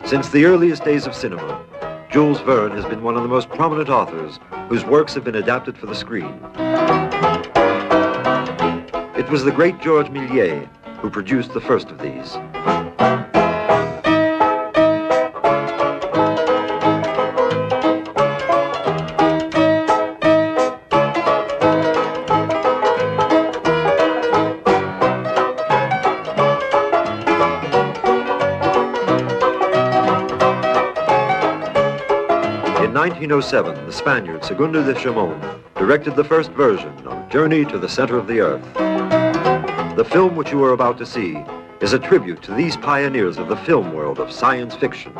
Since the earliest days of cinema, Jules Verne has been one of the most prominent authors whose works have been adapted for the screen. It was the great George Méliès who produced the first of these. In 1907, the Spaniard Segundo de Chaumont directed the first version of Journey to the Center of the Earth. The film which you are about to see is a tribute to these pioneers of the film world of science fiction.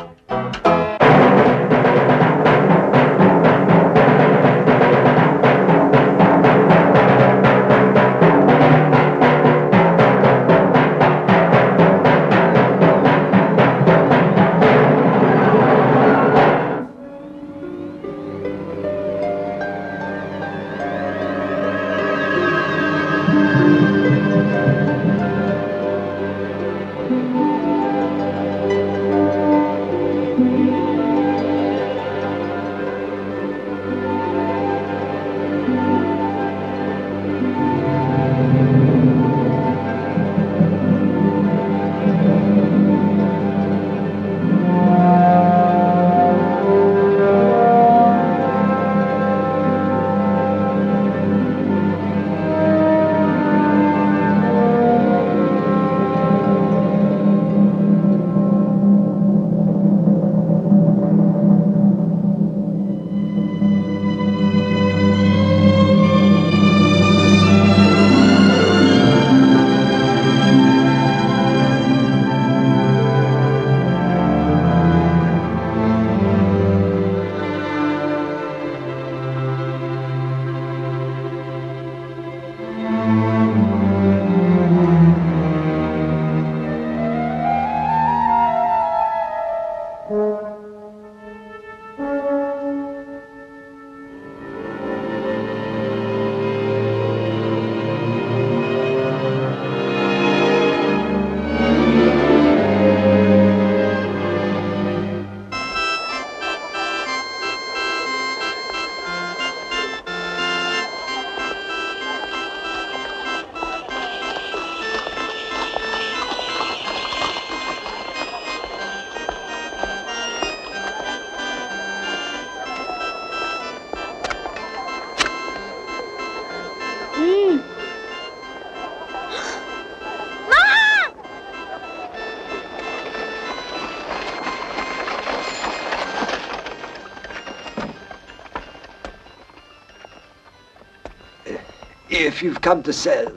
If you've come to sell,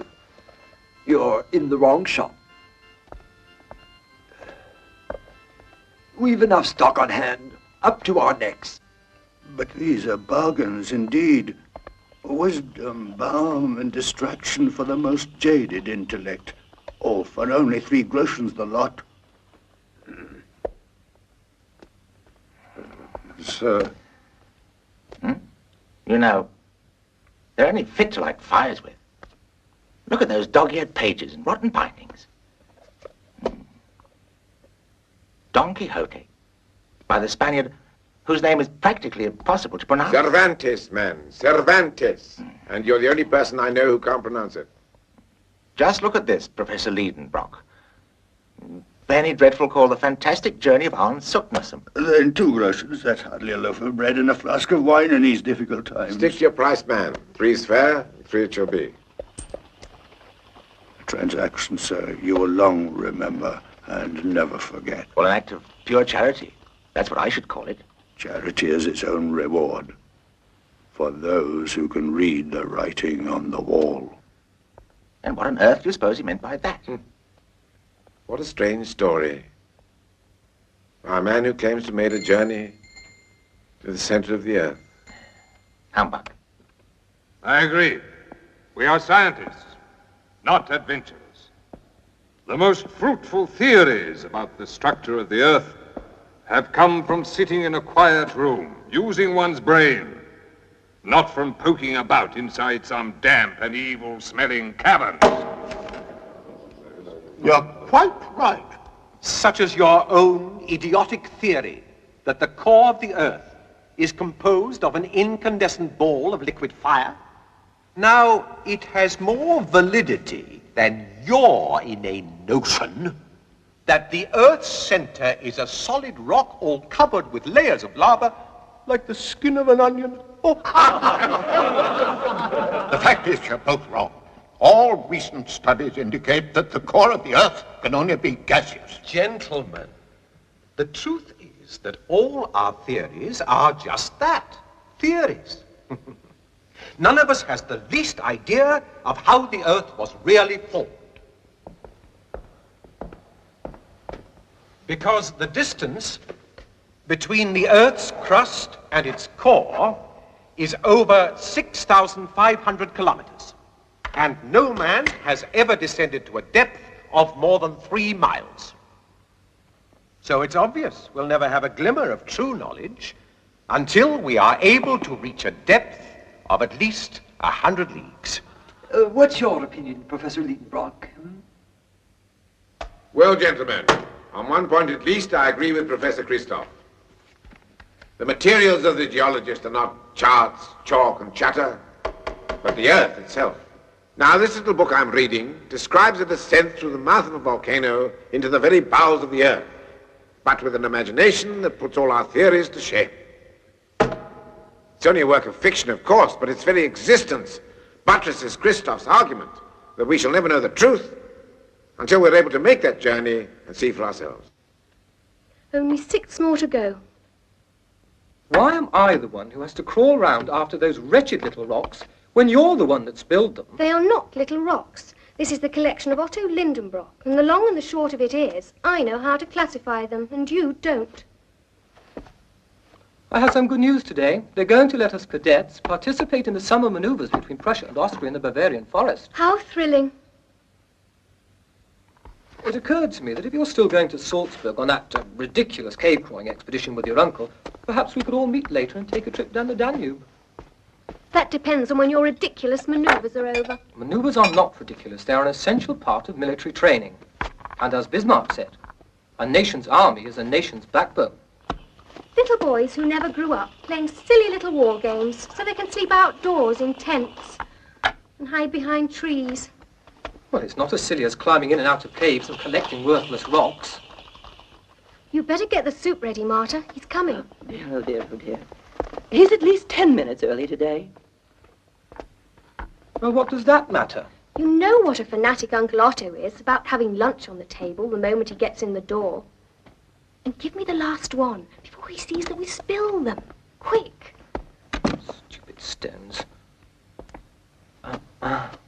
you're in the wrong shop. We've enough stock on hand, up to our necks. But these are bargains indeed. Wisdom, balm, and distraction for the most jaded intellect. All for only 3 groschens the lot. Sir. You know, they're only fit to light fires with. Look at those dog-eared pages and rotten bindings. Don Quixote, by the Spaniard whose name is practically impossible to pronounce. Cervantes, man, Cervantes. And you're the only person I know who can't pronounce it. Just look at this, Professor Lidenbrock. Benny Dreadful called The Fantastic Journey of Hans Sucknussum. Then 2 groschens, that's hardly a loaf of bread and a flask of wine in these difficult times. Stick to your price, man. 3's fair, 3 it shall be. A transaction, sir, you will long remember and never forget. Well, an act of pure charity. That's what I should call it. Charity is its own reward for those who can read the writing on the wall. And what on earth do you suppose he meant by that? What a strange story. A man who claims to have made a journey to the center of the earth. Humbug. I agree. We are scientists, not adventurers. The most fruitful theories about the structure of the earth have come from sitting in a quiet room, using one's brain, not from poking about inside some damp and evil-smelling caverns. You're quite right. Such as your own idiotic theory that the core of the Earth is composed of an incandescent ball of liquid fire. Now, it has more validity than your inane notion that the Earth's center is a solid rock all covered with layers of lava like the skin of an onion. Oh. The fact is, you're both wrong. All recent studies indicate that the core of the Earth can only be gaseous. Gentlemen, the truth is that all our theories are just that, theories. None of us has the least idea of how the Earth was really formed. Because the distance between the Earth's crust and its core is over 6,500 kilometers. And no man has ever descended to a depth of more than 3 miles. So it's obvious we'll never have a glimmer of true knowledge until we are able to reach a depth of at least 100 leagues. What's your opinion, Professor Lidenbrock? Well, gentlemen, on one point at least, I agree with Professor Christoph. The materials of the geologist are not charts, chalk, and chatter, but the Earth itself. Now, this little book I'm reading describes a descent through the mouth of a volcano into the very bowels of the Earth, but with an imagination that puts all our theories to shame. It's only a work of fiction, of course, but its very existence buttresses Christoph's argument that we shall never know the truth until we're able to make that journey and see for ourselves. Only 6 more to go. Why am I the one who has to crawl round after those wretched little rocks when you're the one that spilled them? They are not little rocks. This is the collection of Otto Lidenbrock, and the long and the short of it is, I know how to classify them, and you don't. I have some good news today. They're going to let us cadets participate in the summer maneuvers between Prussia and Austria in the Bavarian forest. How thrilling. It occurred to me that if you're still going to Salzburg on that ridiculous cave-crawling expedition with your uncle, perhaps we could all meet later and take a trip down the Danube. That depends on when your ridiculous maneuvers are over. Maneuvers are not ridiculous. They are an essential part of military training. And as Bismarck said, a nation's army is a nation's backbone. Little boys who never grew up playing silly little war games so they can sleep outdoors in tents and hide behind trees. Well, it's not as silly as climbing in and out of caves and collecting worthless rocks. You better get the soup ready, Marta. He's coming. Oh, dear, oh, dear. He's at least 10 minutes early today. Well, what does that matter? You know what a fanatic Uncle Otto is about having lunch on the table the moment he gets in the door. And give me the last one before he sees that we spill them. Quick. Stupid stones.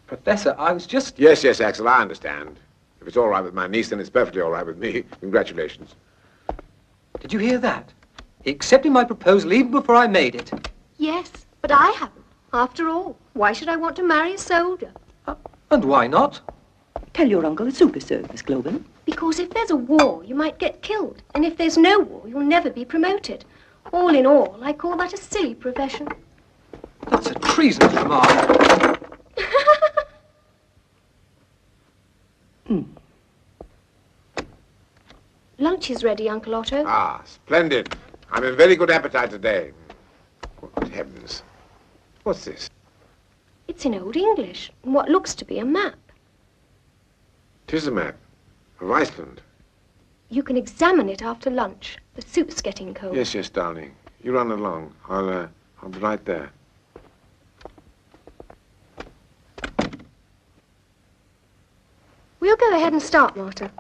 Professor, I was just... Yes, Axel, I understand. If it's all right with my niece, then it's perfectly all right with me. Congratulations. Did you hear that? He accepted my proposal even before I made it. Yes, but I haven't. After all, why should I want to marry a soldier? And why not? Tell your uncle the soup is served, Miss Globin. Because if there's a war, you might get killed. And if there's no war, you'll never be promoted. All in all, I call that a silly profession. That's a treasonous remark. Lunch is ready, Uncle Otto. Ah, splendid. I'm in very good appetite today. Good heavens. What's this? It's in Old English, and what looks to be a map. 'Tis a map of Iceland. You can examine it after lunch. The soup's getting cold. Yes, darling. You run along. I'll be right there. We'll go ahead and start, Marta.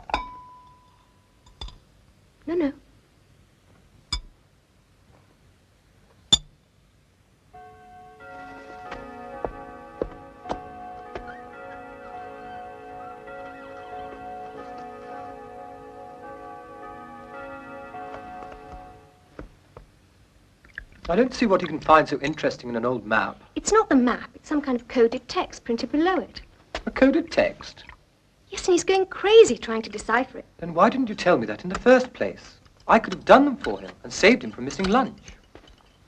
No. I don't see what you can find so interesting in an old map. It's not the map. It's some kind of coded text printed below it. A coded text? Yes, and he's going crazy trying to decipher it. Then why didn't you tell me that in the first place? I could have done them for him and saved him from missing lunch.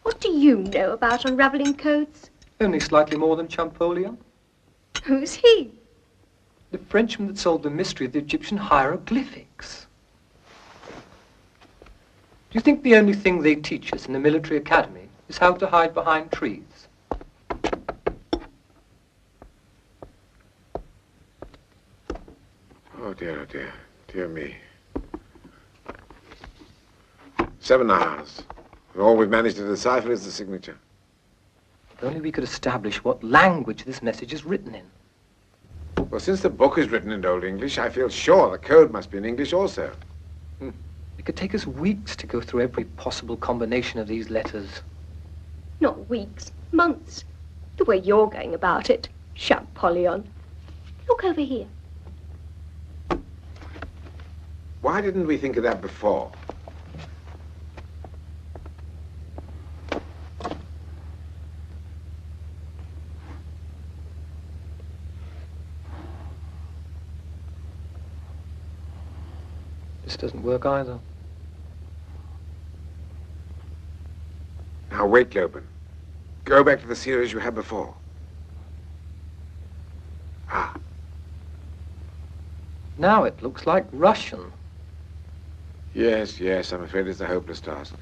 What do you know about unravelling codes? Only slightly more than Champollion. Who's he? The Frenchman that solved the mystery of the Egyptian hieroglyphics. Do you think the only thing they teach us in the military academy is how to hide behind trees? Oh, dear, dear me. 7 hours. And all we've managed to decipher is the signature. If only we could establish what language this message is written in. Well, since the book is written in Old English, I feel sure the code must be in English also. It could take us weeks to go through every possible combination of these letters. Not weeks, months. The way you're going about it. Champollion. Look over here. Why didn't we think of that before? This doesn't work either. Now wait, Loban. Go back to the series you had before. Ah. Now it looks like Russian. Yes, I'm afraid it's a hopeless task.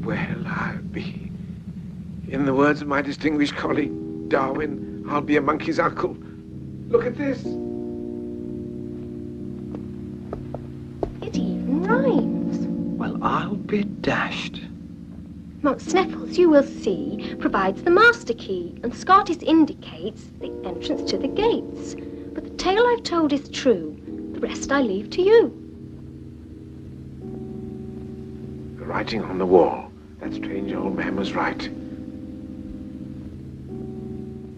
Well, I'll be... In the words of my distinguished colleague, Darwin, I'll be a monkey's uncle. Look at this. It even rhymes. Well, I'll be dashed. Mount Sneffels, you will see, provides the master key, and Scottis indicates the entrance to the gates. But the tale I've told is true. The rest I leave to you. The writing on the wall. That strange old man was right.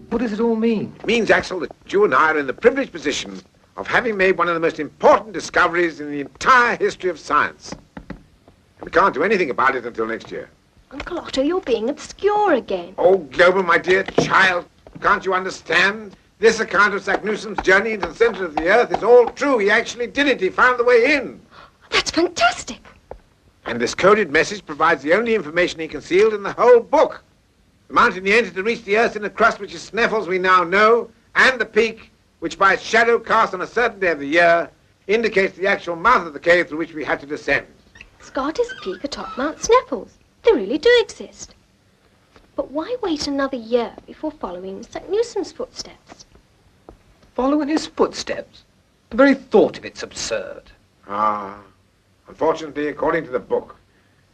What does it all mean? It means, Axel, that you and I are in the privileged position of having made one of the most important discoveries in the entire history of science. And we can't do anything about it until next year. Uncle Otto, you're being obscure again. Oh, Global, my dear child, can't you understand? This account of Saknussemm's journey into the center of the Earth is all true. He actually did it. He found the way in. That's fantastic. And this coded message provides the only information he concealed in the whole book. The mountain he entered to reach the Earth's inner crust, which is Sneffels, we now know, and the peak, which by its shadow cast on a certain day of the year, indicates the actual mouth of the cave through which we had to descend. Scottis Peak atop Mount Sneffels. They really do exist. But why wait another year before following Saknussemm's footsteps? Following his footsteps? The very thought of it's absurd. Ah, unfortunately, according to the book,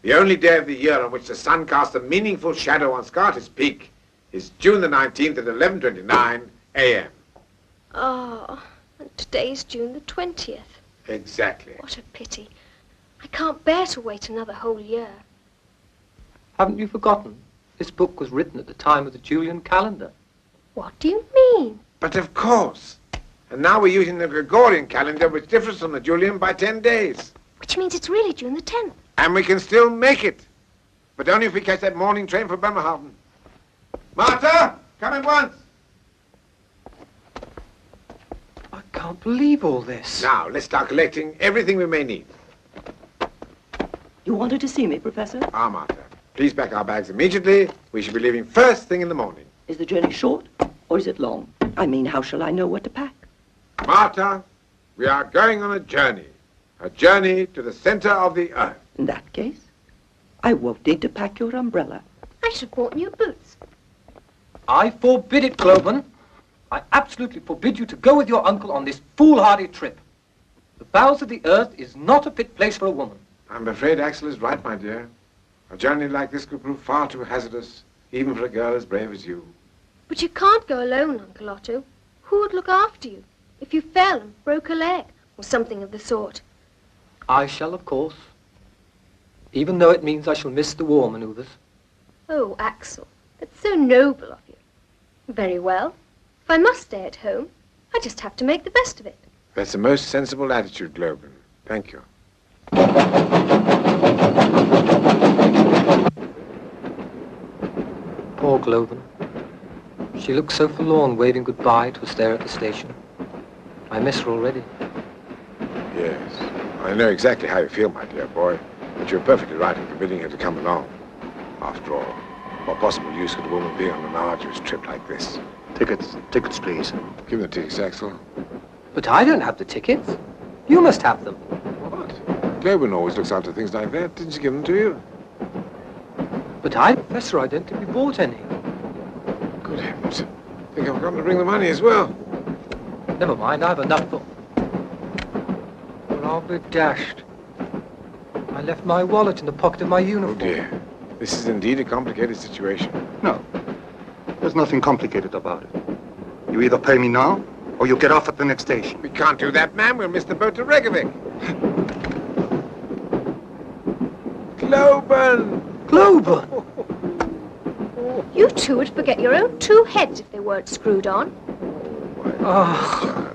the only day of the year on which the sun casts a meaningful shadow on Scottis Peak is June the 19th at 11:29 a.m. Ah, and today's June the 20th. Exactly. What a pity. I can't bear to wait another whole year. Haven't you forgotten? This book was written at the time of the Julian calendar. What do you mean? But of course. And now we're using the Gregorian calendar, which differs from the Julian by 10 days. Which means it's really June the 10th. And we can still make it. But only if we catch that morning train for Bremerhaven. Martha, come at once. I can't believe all this. Now, let's start collecting everything we may need. You wanted to see me, Professor? Ah, Martha, please pack our bags immediately. We should be leaving first thing in the morning. Is the journey short or is it long? I mean, how shall I know what to pack? Martha, we are going on a journey to the center of the Earth. In that case, I won't need to pack your umbrella. I should have bought new boots. I forbid it, Globan. I absolutely forbid you to go with your uncle on this foolhardy trip. The bowels of the Earth is not a fit place for a woman. I'm afraid Axel is right, my dear. A journey like this could prove far too hazardous, even for a girl as brave as you. But you can't go alone, Uncle Otto. Who would look after you if you fell and broke a leg or something of the sort? I shall, of course. Even though it means I shall miss the war manoeuvres. Oh, Axel, that's so noble of you. Very well. If I must stay at home, I just have to make the best of it. That's the most sensible attitude, Globan. Thank you. Poor Globan. She looked so forlorn waving goodbye to us there at the station. I miss her already. Yes. I know exactly how you feel, my dear boy. But you're perfectly right in forbidding her to come along. After all, what possible use could a woman be on an arduous trip like this? Tickets, please. Give them the tickets, Axel. But I don't have the tickets. You must have them. What? Globin always looks after things like that. Didn't she give them to you? But I, Professor, I don't think we bought any. Good heavens. I think I've forgotten to bring the money as well. Never mind, I have enough for... Well, I'll be dashed. I left my wallet in the pocket of my uniform. Oh, dear. This is indeed a complicated situation. No. There's nothing complicated about it. You either pay me now, or you get off at the next station. We can't do that, ma'am. We'll miss the boat to Reykjavik. Globin! Globin! You two would forget your own two heads if they weren't screwed on. Oh.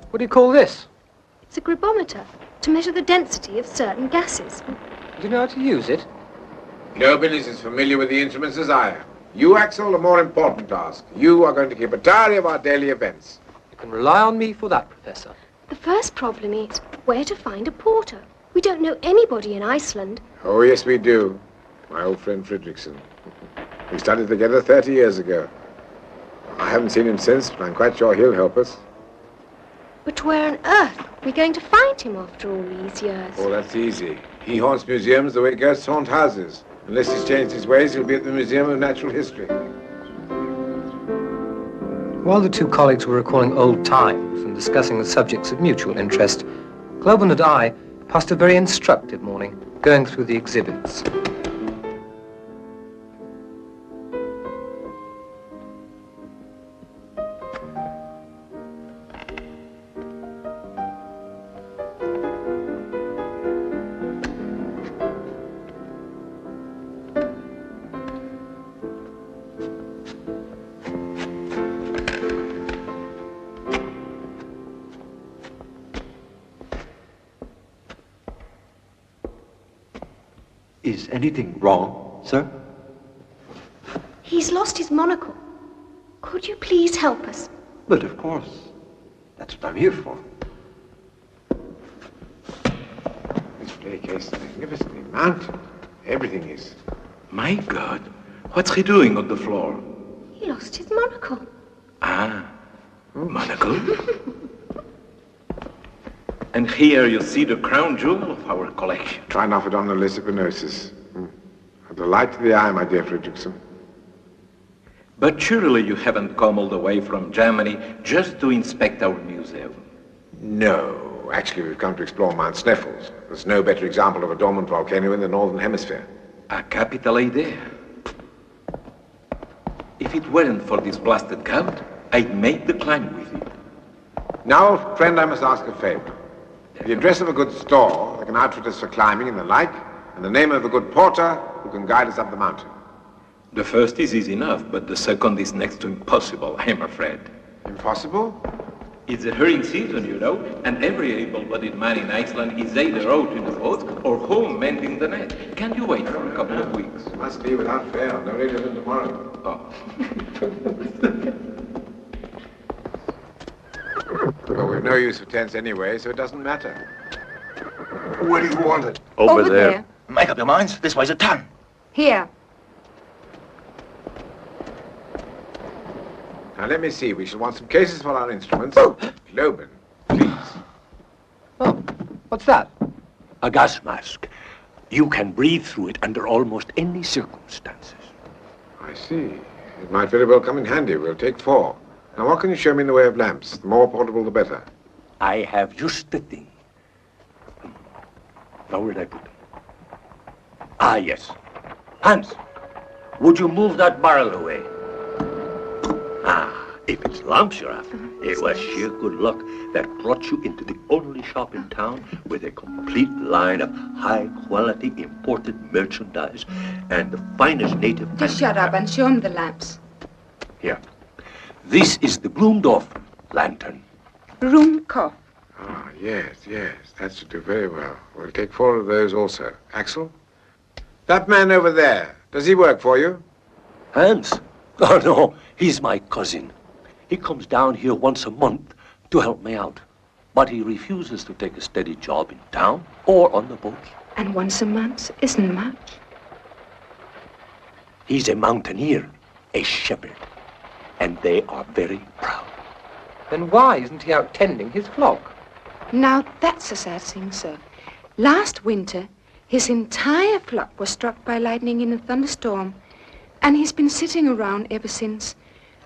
What do you call this? It's a grabometer to measure the density of certain gases. Do you know how to use it? Globin is as familiar with the instruments as I am. You, Axel, a more important task. You are going to keep a diary of our daily events. You can rely on me for that, Professor. The first problem is where to find a porter. We don't know anybody in Iceland. Oh, yes, we do. My old friend Fredrickson. We studied together 30 years ago. I haven't seen him since, but I'm quite sure he'll help us. But where on earth are we going to find him after all these years? Oh, that's easy. He haunts museums the way ghosts haunt houses. Unless he's changed his ways, he'll be at the Museum of Natural History. While the two colleagues were recalling old times and discussing the subjects of mutual interest, Globin and I passed a very instructive morning going through the exhibits. Is anything wrong, sir? He's lost his monocle. Could you please help us? But of course. That's what I'm here for. This staircase is magnificently mounted. Everything is. My God, what's he doing on the floor? He lost his monocle. Ah, monocle? And here you see the crown jewel of our collection. Trinophodon elisipinosis. A delight to the eye, my dear Fredrickson. But surely you haven't come all the way from Germany just to inspect our museum. No, actually we've come to explore Mount Sneffels. There's no better example of a dormant volcano in the Northern Hemisphere. A capital idea. If it weren't for this blasted gout, I'd make the climb with you. Now, old friend, I must ask a favor. The address of a good store that can outfit us for climbing and the like, and the name of a good porter who can guide us up the mountain. The first is easy enough, but the second is next to impossible, I'm afraid. Impossible? It's a herring season, you know, and every able-bodied man in Iceland is either out in the boat or home mending the net. Can you wait for a couple of weeks? Must be without fail. No later than tomorrow. Oh. Well, we've no use for tents anyway, so it doesn't matter. Where do you want it? Over there. Make up your minds. This weighs a ton. Here. Now, let me see. We shall want some cases for our instruments. Globin, please. Oh, what's that? A gas mask. You can breathe through it under almost any circumstances. I see. It might very well come in handy. We'll take 4. Now, what can you show me in the way of lamps? The more portable, the better. I have just the thing. Now, where did I put them? Ah, yes. Hans, would you move that barrel away? Ah, if it's lamps you're after, it was sheer good luck that brought you into the only shop in town with a complete line of high-quality imported merchandise and the finest native... Just shut up and show him the lamps. Here. This is the bloomed-off lantern. Room cough. Ah, yes, that should do very well. We'll take 4 of those also. Axel? That man over there, does he work for you? Hans? Oh, no, he's my cousin. He comes down here once a month to help me out. But he refuses to take a steady job in town or on the boats. And once a month isn't much. He's a mountaineer, a shepherd, and they are very proud. Then why isn't he out tending his flock? Now that's a sad thing, sir. Last winter, his entire flock was struck by lightning in a thunderstorm, and he's been sitting around ever since,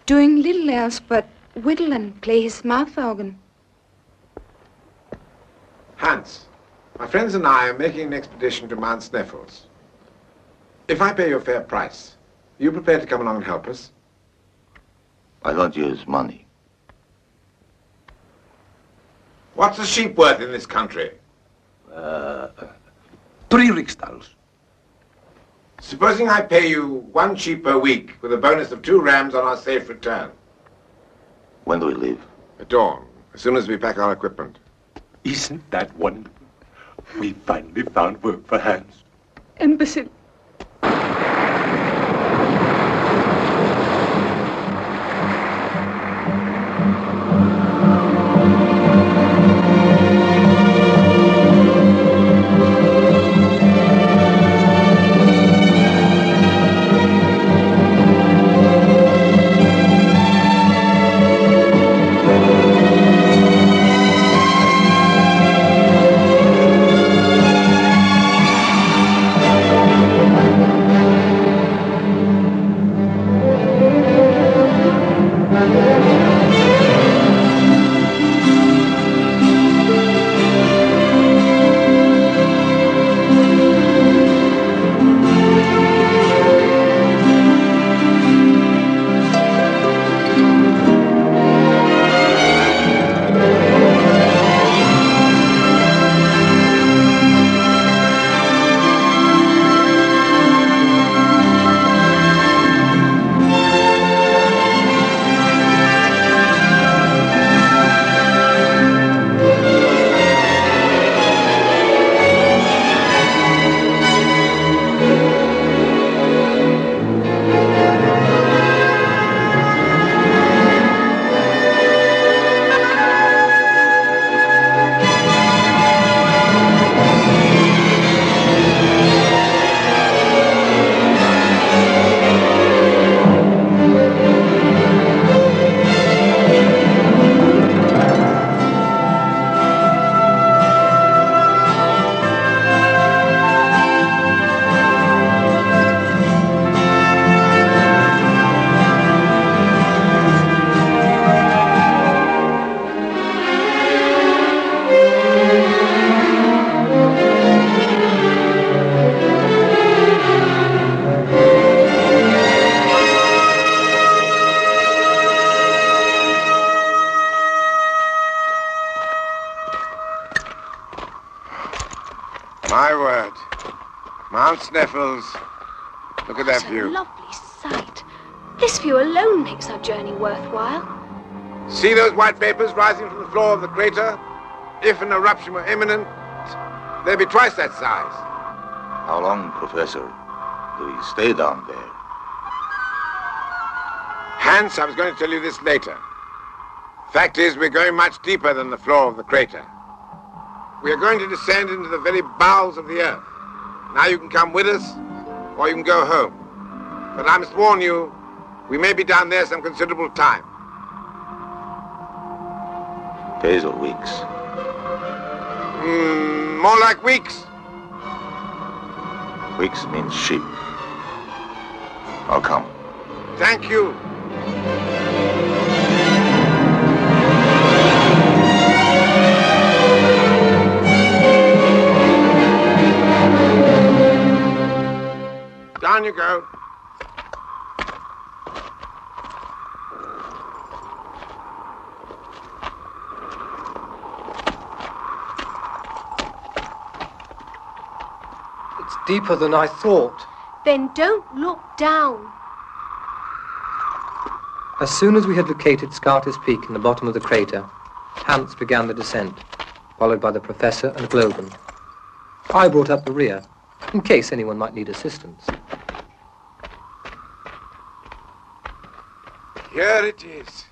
doing little else but whittle and play his mouth organ. Hans, my friends and I are making an expedition to Mount Sneffels. If I pay you a fair price, are you prepared to come along and help us? I don't use money. What's a sheep worth in this country? 3 riksdals. Supposing I pay you 1 sheep per week with a bonus of 2 rams on our safe return. When do we leave? At dawn, as soon as we pack our equipment. Isn't that wonderful? We finally found work for Hans. Imbecile. My word. Mount Sneffels. Look at that What view. a lovely sight. This view alone makes our journey worthwhile. See those white vapors rising from the floor of the crater? If an eruption were imminent, they'd be twice that size. How long, Professor, do we stay down there? Hans, I was going to tell you this later. Fact is, we're going much deeper than the floor of the crater. We are going to descend into the very bowels of the earth. Now you can come with us, or you can go home. But I must warn you, we may be down there some considerable time. Days or weeks? More like weeks. Weeks means sheep. I'll come. Thank you. Down you go. It's deeper than I thought. Then don't look down. As soon as we had located Scarter's Peak in the bottom of the crater, Hans began the descent. followed by the Professor and Globen. I brought up the rear, in case anyone might need assistance. Here it is.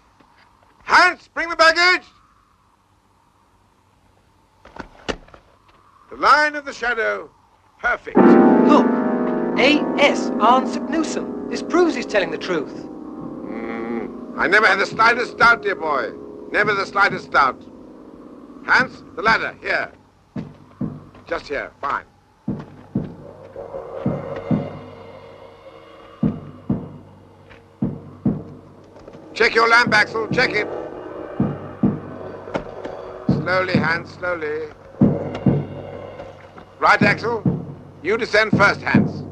Hans, bring the baggage! The line of the shadow, perfect. Look! A.S. Arnsuk Newsom. This proves he's telling the truth. I never had the slightest doubt, dear boy. Never the slightest doubt. Hans, the ladder, here. Just here, fine. Check your lamp, Axel, check it. Slowly, Hans, slowly. Right, Axel? You descend first, Hans.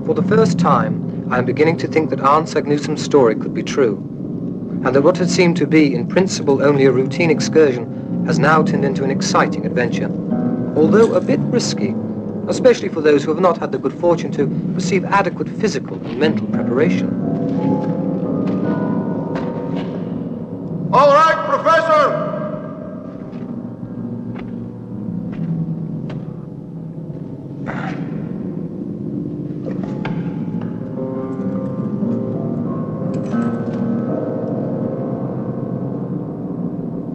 For the first time, I am beginning to think that Arnsuk Newsom's story could be true, and that what had seemed to be, in principle, only a routine excursion has now turned into an exciting adventure, although a bit risky, especially for those who have not had the good fortune to receive adequate physical and mental preparation. All right, Professor!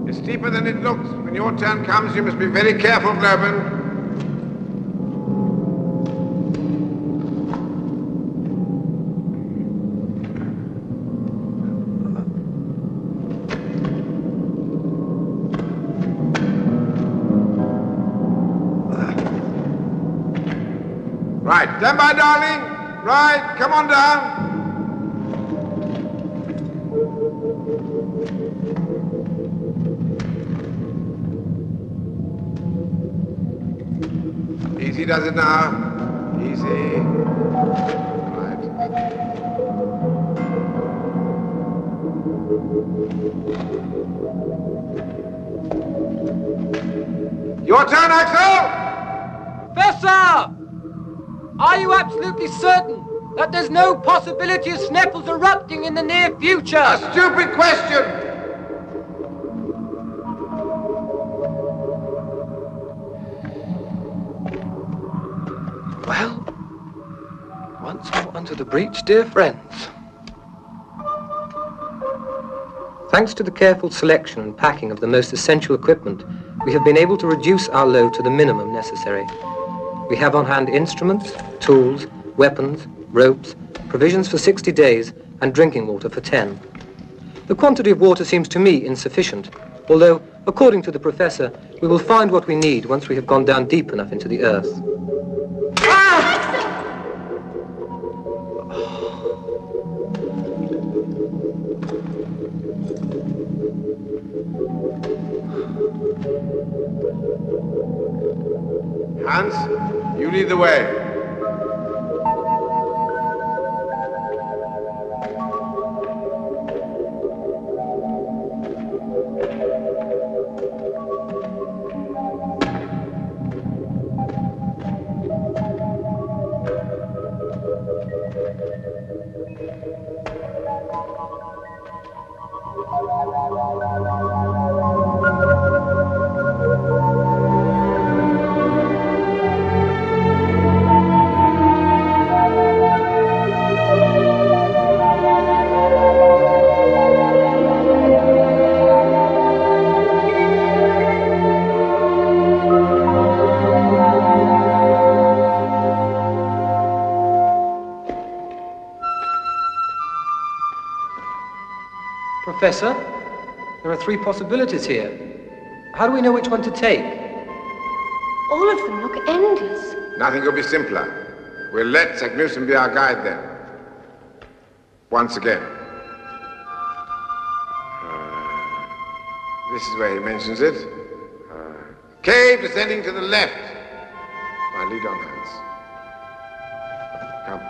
It's deeper than it looks. When your turn comes, you must be very careful, Globen. Right, stand by, darling. Right, come on down. Easy does it now. Easy. Right. Your turn, Axel! Professor! Are you absolutely certain that there's no possibility of Snapple's erupting in the near future? A stupid question! Well, once more under the breach, dear friends. Thanks to the careful selection and packing of the most essential equipment, we have been able to reduce our load to the minimum necessary. We have on hand instruments, tools, weapons, ropes, provisions for 60 days, and drinking water for 10. The quantity of water seems to me insufficient, although, according to the Professor, we will find what we need once we have gone down deep enough into the earth. Hans, you lead the way. Professor, there are 3 possibilities here. How do we know which one to take? All of them look endless. Nothing could be simpler. We'll let Sagnussen be our guide then. Once again. This is where he mentions it. Cave descending to the left. Now lead on, Hans. Come.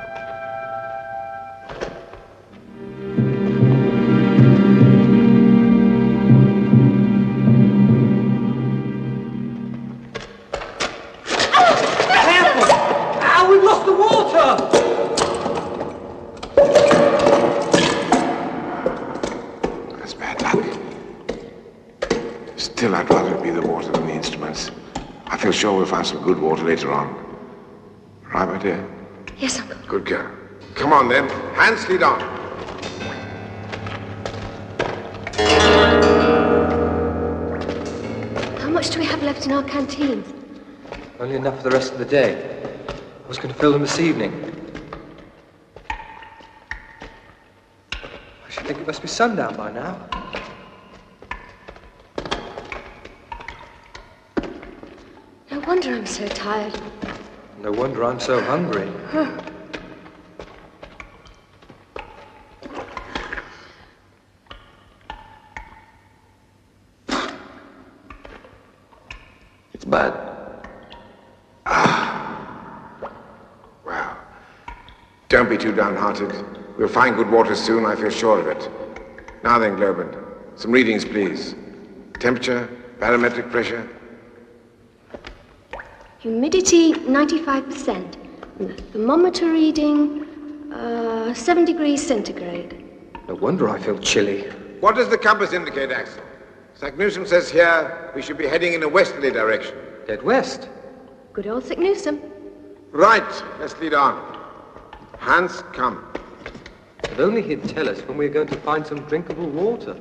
we've lost the water! That's bad luck. Still, I'd rather it be the water than the instruments. I feel sure we'll find some good water later on. Right, my dear? Yes, Uncle. Good girl. Come on, then. Hands, lead on. How much do we have left in our canteen? Only enough for the rest of the day. I was going to fill them this evening. I should think it must be sundown by now. No wonder I'm so tired. No wonder I'm so hungry. It's bad. Well, don't be too downhearted. We'll find good water soon, I feel sure of it. Now then, Globin, some readings, please. Temperature, barometric pressure. Humidity, 95%. And the thermometer reading, 7 degrees centigrade. No wonder I feel chilly. What does the compass indicate, Axel? Newsom says here we should be heading in a westerly direction. Dead west. Good old Newsom. Right, let's lead on. Hans, come. If only he'd tell us when we're going to find some drinkable water.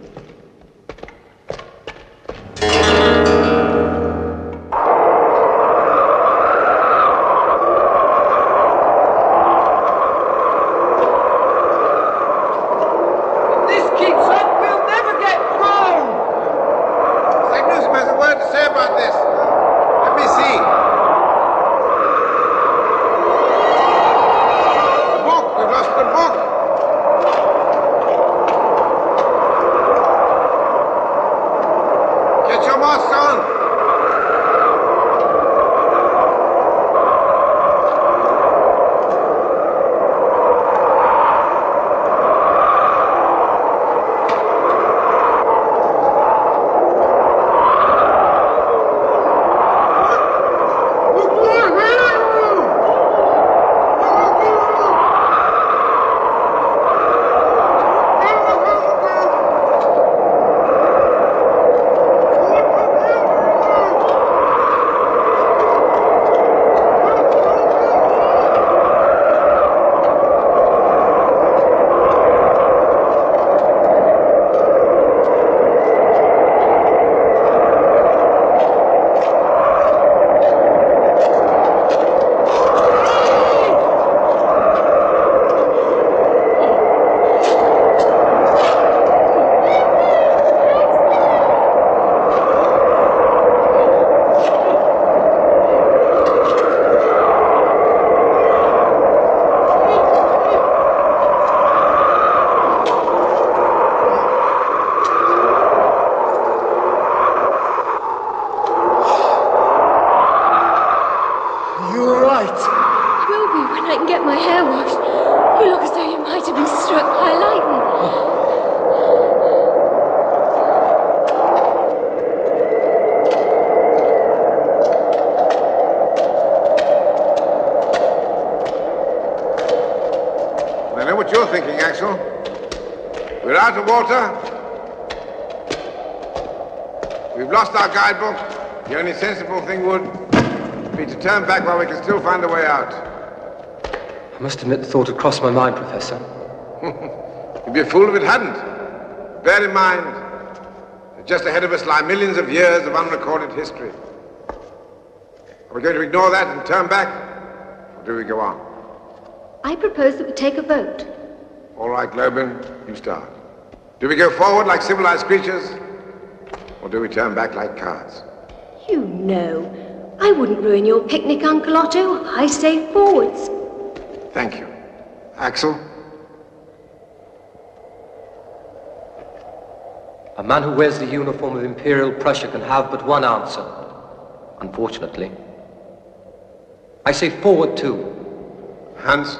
Water. We've lost our guidebook. The only sensible thing would be to turn back while we can still find a way out. I must admit the thought had crossed my mind, Professor. You'd be a fool if it hadn't. Bear in mind that just ahead of us lie millions of years of unrecorded history. Are we going to ignore that and turn back, or do we go on? I propose that we take a vote. All right, Globin, you start. Do we go forward like civilized creatures, or do we turn back like cowards? You know, I wouldn't ruin your picnic, Uncle Otto. I say forwards. Thank you. Axel? A man who wears the uniform of Imperial Prussia can have but one answer, unfortunately. I say forward too. Hans?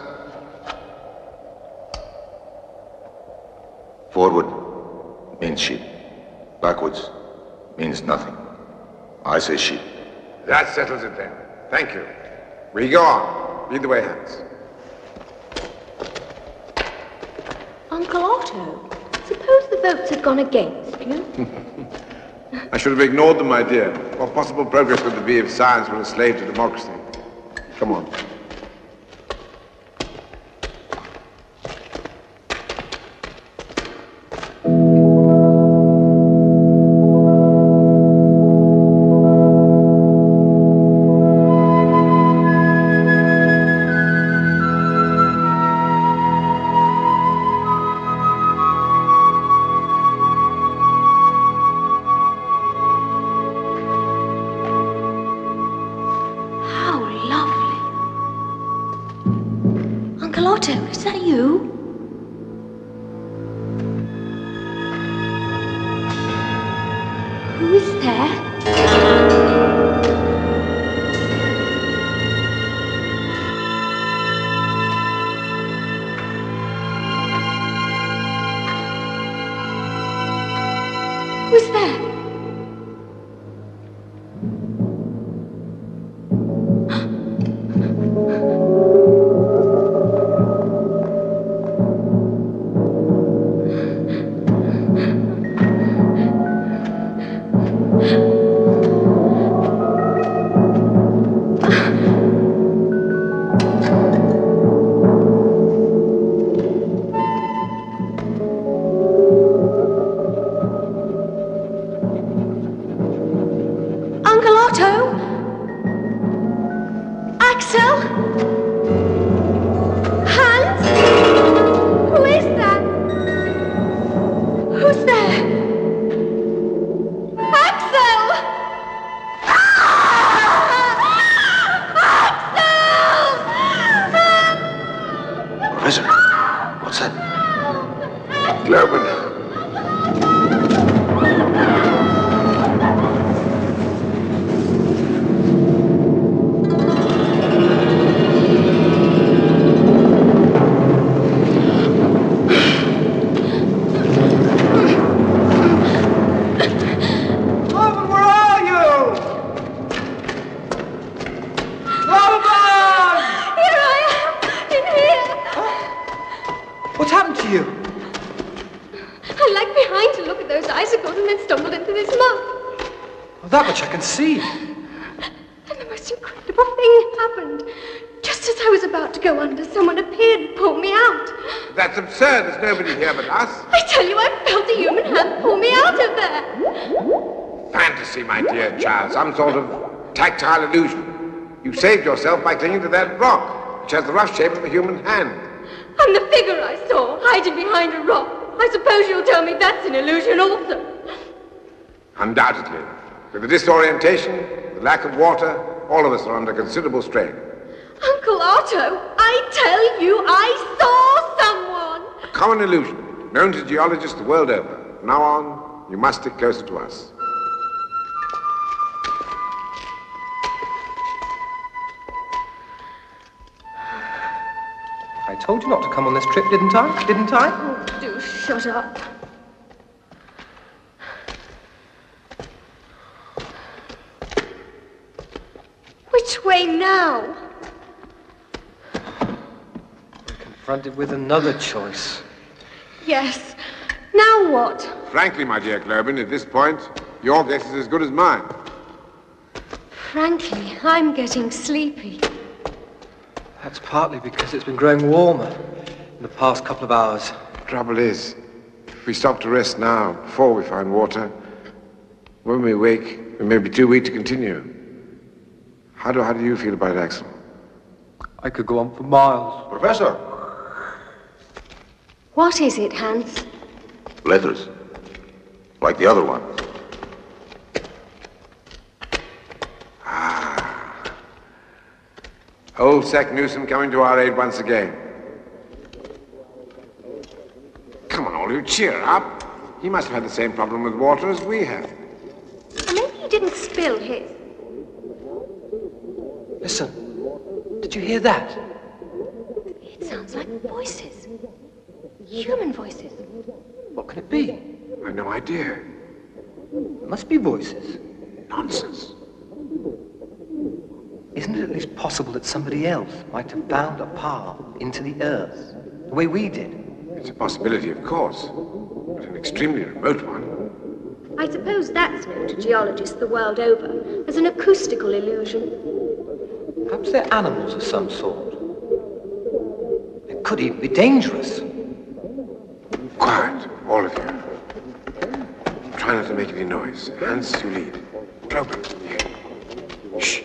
Forward means sheep. Backwards means nothing. I say sheep. That settles it then. Thank you. We go on. Lead the way, Hans. Uncle Otto, suppose the votes had gone against you? I should have ignored them, my dear. What possible progress would there be if science were a slave to democracy? Come on. Uncle Otto, is that you? Who is there? Who's there? Uncle Otto? Axel? Hans? Who is that? Who's there? Axel! Professor, what's that? Globin. What's happened to you? I lagged behind to look at those icicles and then stumbled into this mud. Well, that much I can see. And the most incredible thing happened. Just as I was about to go under, someone appeared and pulled me out. That's absurd. There's nobody here but us. I tell you, I felt a human hand pull me out of there. Fantasy, my dear child. Some sort of tactile illusion. You saved yourself by clinging to that rock, which has the rough shape of a human hand. And the figure I saw hiding behind a rock. I suppose you'll tell me that's an illusion also. Undoubtedly. With the disorientation, the lack of water, all of us are under considerable strain. Uncle Otto, I tell you, I saw someone. A common illusion, known to geologists the world over. From now on, you must stick closer to us. I told you not to come on this trip, didn't I? Didn't I? Oh, do shut up. Which way now? We're confronted with another choice. Yes. Now what? Frankly, my dear Globin, at this point, your guess is as good as mine. Frankly, I'm getting sleepy. That's partly because it's been growing warmer in the past couple of hours. The trouble is, if we stop to rest now, before we find water, when we wake, we may be too weak to continue. How do you feel about it, Axel? I could go on for miles. Professor! What is it, Hans? Letters. Like the other one. Old Sack Newsom coming to our aid once again. Come on, all you, cheer up. He must have had the same problem with water as we have. Maybe he didn't spill his. Listen, did you hear that? It sounds like voices. Human voices. What can it be? I've no idea. It must be voices. Nonsense. Isn't it at least possible that somebody else might have found a path into the Earth, the way we did? It's a possibility, of course, but an extremely remote one. I suppose that's known to geologists the world over as an acoustical illusion. Perhaps they're animals of some sort. It could even be dangerous. Quiet, all of you. Try not to make any noise. Hans, you lead. Clover, here. Shh.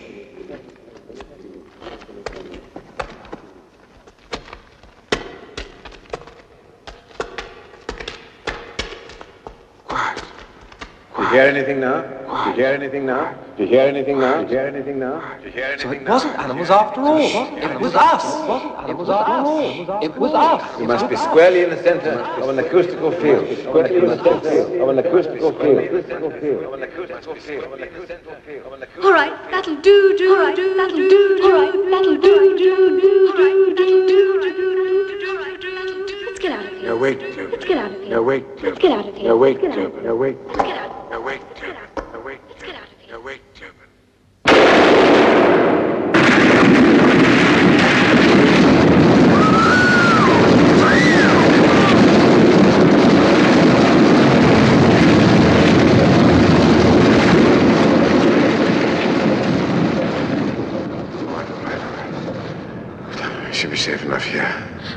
Do you hear anything now? Do you hear anything now? Do you hear anything now? Do you hear anything now? Do you hear anything now? So it wasn't animals after all. It was us. It was us. It was us. You must be squarely in the center of an acoustical field. Squarely in the center of an acoustical field. All right, that'll do. All right, that'll do. All right, that'll do. Let's get out of here. No, wait, Clover. Let's get out of here. No, wait, Clover. Let's get out of here. No, wait, Clover. No, wait. Let's get out. No, wait, Clover. No, wait. Let's get out of here. No, wait, Clover. I should be safe enough here.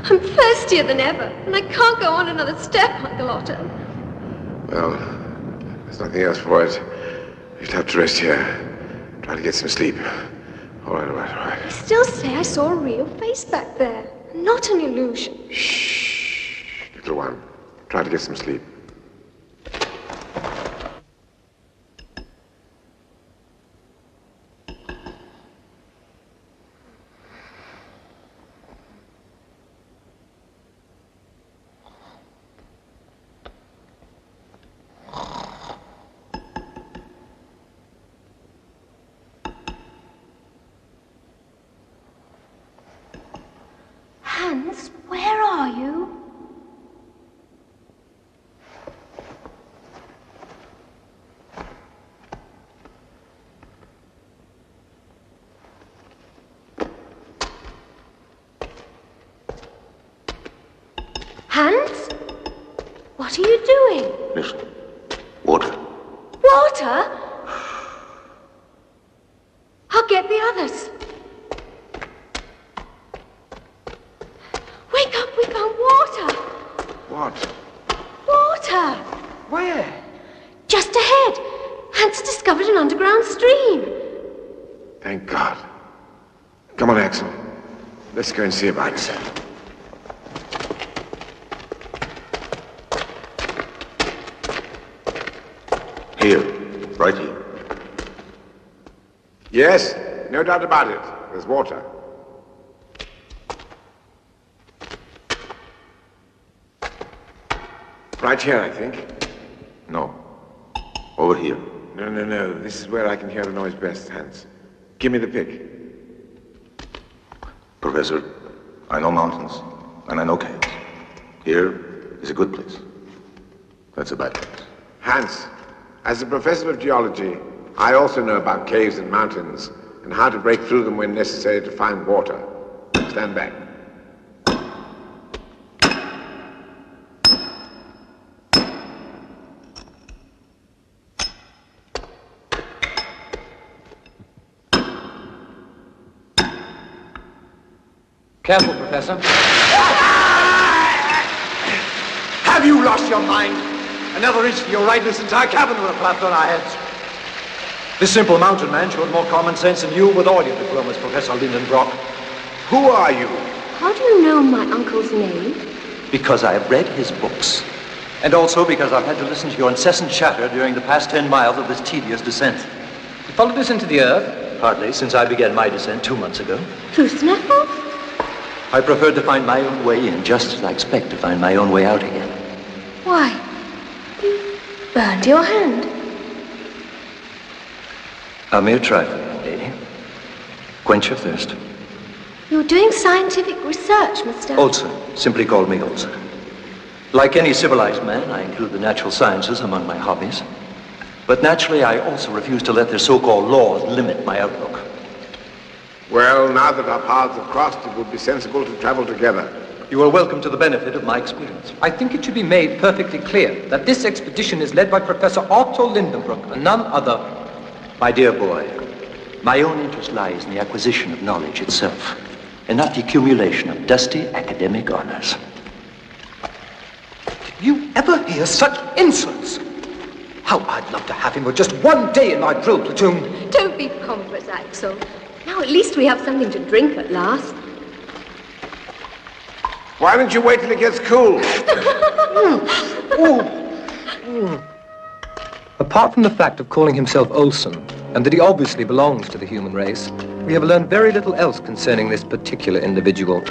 I'm thirstier than ever, and I can't go on another step, Uncle Otto. Well, there's nothing else for it. You'd have to rest here. Try to get some sleep. All right, all right, all right. I still say I saw a real face back there, not an illusion. Shh, little one. Try to get some sleep. Hans, where are you? Hans? What are you doing? Listen. Water. Water? I'll get the others. Wake up, we found water. What? Water. Where? Just ahead. Hans discovered an underground stream. Thank God. Come on, Axel. Let's go and see about it. Here. Right here. Yes, no doubt about it. There's water. Right here, I think. No. Over here. No. This is where I can hear the noise best, Hans. Give me the pick. Professor, I know mountains, and I know caves. Here is a good place. That's a bad place. Hans, as a professor of geology, I also know about caves and mountains and how to break through them when necessary to find water. Stand back. Careful, Professor. Have you lost your mind? Another inch to your right, this entire cabin would have collapsed on our heads. This simple mountain man showed more common sense than you with all your diplomas, Professor Lidenbrock. Who are you? How do you know my uncle's name? Because I have read his books. And also because I've had to listen to your incessant chatter during the past 10 miles of this tedious descent. You followed us into the Earth? Hardly, since I began my descent 2 months ago. Through Snaffle? I preferred to find my own way in, just as I expect to find my own way out again. Why? Burned your hand? A mere trifle, young lady. Quench your thirst. You're doing scientific research, Mr. Olson. Simply call me Olson. Like any civilized man, I include the natural sciences among my hobbies. But naturally, I also refuse to let their so-called laws limit my outlook. Well, now that our paths have crossed, it would be sensible to travel together. You are welcome to the benefit of my experience. I think it should be made perfectly clear that this expedition is led by Professor Lidenbrock and none other. My dear boy, my own interest lies in the acquisition of knowledge itself, and not the accumulation of dusty academic honors. Did you ever hear such insolence? How I'd love to have him for just one day in my drill platoon. Don't be pompous, Axel. Now at least we have something to drink at last. Why don't you wait till it gets cool? Apart from the fact of calling himself Olsen, and that he obviously belongs to the human race, we have learned very little else concerning this particular individual.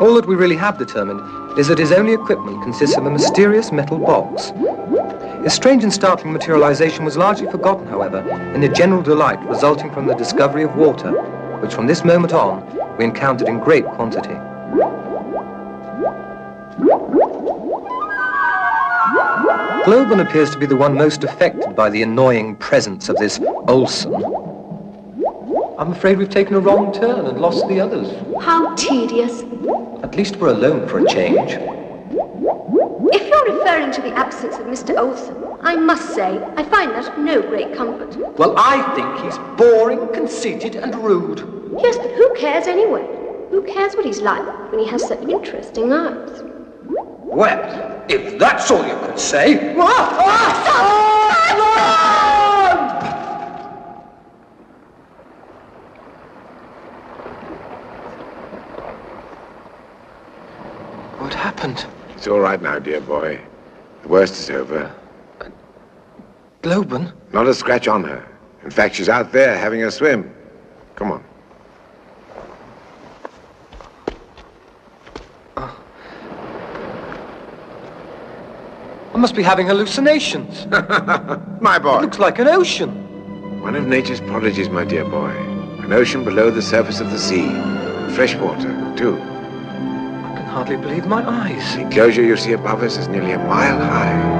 All that we really have determined is that his only equipment consists of a mysterious metal box. His strange and startling materialization was largely forgotten, however, in the general delight resulting from the discovery of water, which from this moment on we encountered in great quantity. Globen appears to be the one most affected by the annoying presence of this Olsen. I'm afraid we've taken a wrong turn and lost the others. How tedious. At least we're alone for a change. If you're referring to the absence of Mr. Olsen, I must say I find that of no great comfort. Well, I think he's boring, conceited, and rude. Yes, but who cares anyway? Who cares what he's like when he has such interesting eyes? Well, if that's all you could say... What happened? It's all right now, dear boy. The worst is over. Globen? Not a scratch on her. In fact, she's out there having a swim. Come on. I must be having hallucinations. My boy. It looks like an ocean. One of nature's prodigies, my dear boy. An ocean below the surface of the sea. Fresh water, too. I can hardly believe my eyes. The enclosure you see above us is nearly a mile high.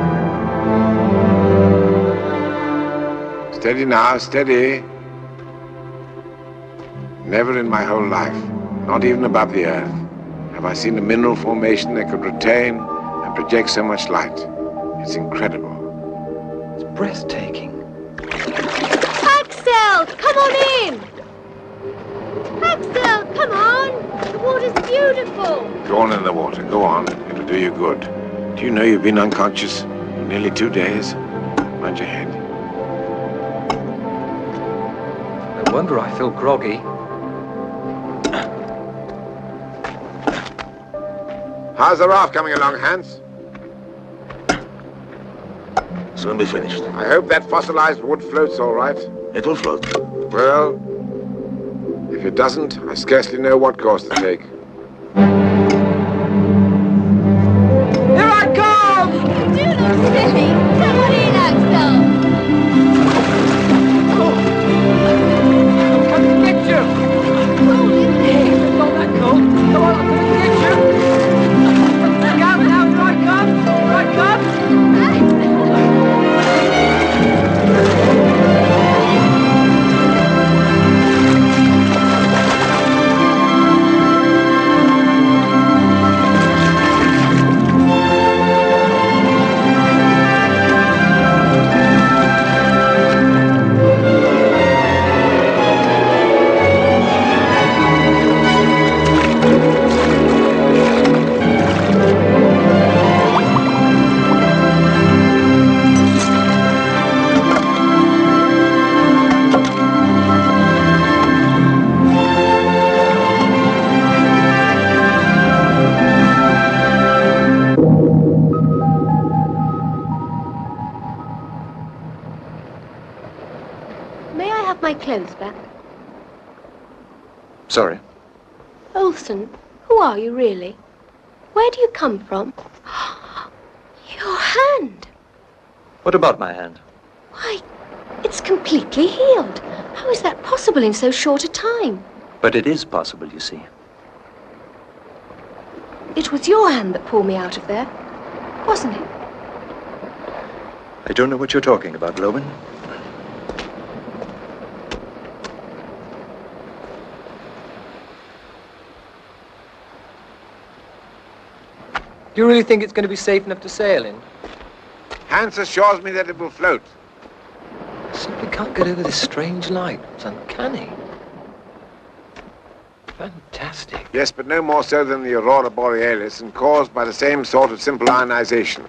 Steady now, steady. Never in my whole life, not even above the earth, have I seen a mineral formation that could retain and project so much light. It's incredible. It's breathtaking. Axel, come on in! Axel, come on! The water's beautiful! Go on in the water, go on. It'll do you good. Do you know you've been unconscious for nearly 2 days? Mind your head. No wonder I feel groggy. How's the raft coming along, Hans? Soon be finished. I hope that fossilized wood floats all right. It will float. Well, if it doesn't, I scarcely know what course to take. Here I come! Do look silly! Come on in, Axel! I'm coming to get you! Cold, isn't it? It's not that cold. Come on, I'm coming to get you! Look out now, here I come! Here I come! My clothes back. Sorry. Olsen, who are you really? Where do you come from? Your hand. What about my hand? Why, it's completely healed. How is that possible in so short a time? But it is possible, you see. It was your hand that pulled me out of there, wasn't it? I don't know what you're talking about, Globen. Do you really think it's going to be safe enough to sail in? Hans assures me that it will float. I simply can't get over this strange light. It's uncanny. Fantastic. Yes, but no more so than the aurora borealis, and caused by the same sort of simple ionization.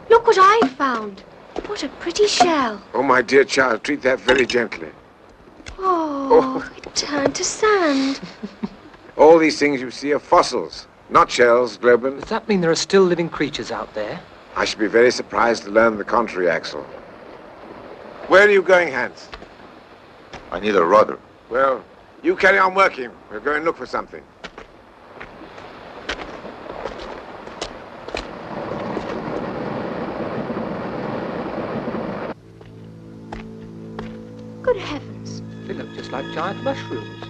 Look what I found. What a pretty shell. Oh, my dear child, treat that very gently. Oh, it turned to sand. All these things you see are fossils, not shells, Globen. Does that mean there are still living creatures out there? I should be very surprised to learn the contrary, Axel. Where are you going, Hans? I need a rudder. Well, you carry on working. We'll go and look for something. Good heavens. They look just like giant mushrooms.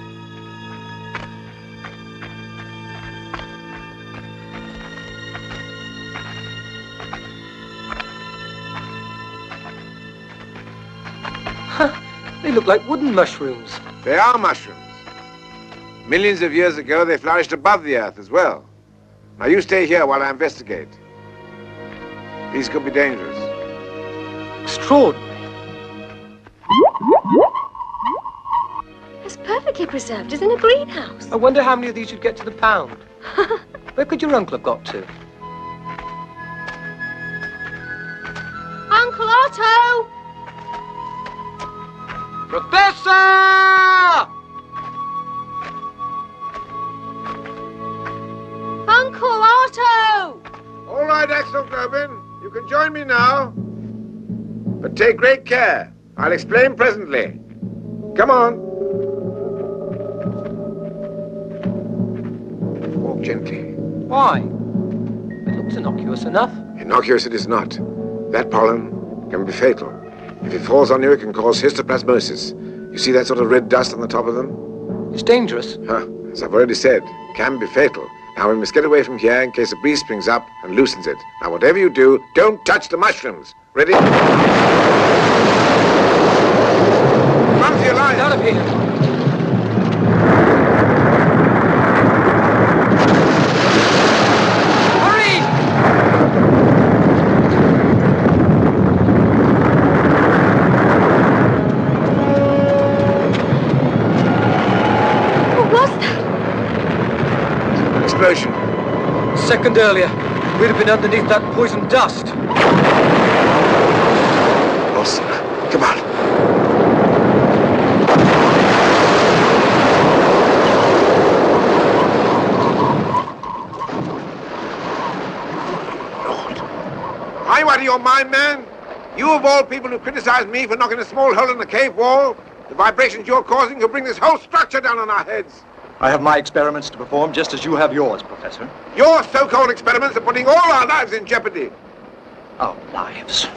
They look like wooden mushrooms. They are mushrooms. Millions of years ago, they flourished above the earth as well. Now, you stay here while I investigate. These could be dangerous. Extraordinary. It's perfectly preserved as in a greenhouse. I wonder how many of these you'd get to the pound. Where could your uncle have got to? Uncle Otto! Professor! Uncle Otto! All right, Axel Globen. You can join me now. But take great care. I'll explain presently. Come on. Walk gently. Why? It looks innocuous enough. Innocuous it is not. That pollen can be fatal. If it falls on you, it can cause histoplasmosis. You see that sort of red dust on the top of them? It's dangerous. As I've already said, can be fatal. Now, we must get away from here in case a breeze springs up and loosens it. Now, whatever you do, don't touch the mushrooms. Ready? Run for your life! Out of here! Explosion. A second earlier, we'd have been underneath that poison dust. Boss, come on. Are you out of your mind, man? You of all people who criticize me for knocking a small hole in the cave wall, the vibrations you're causing could bring this whole structure down on our heads. I have my experiments to perform just as you have yours, Professor. Your so-called experiments are putting all our lives in jeopardy. Our lives?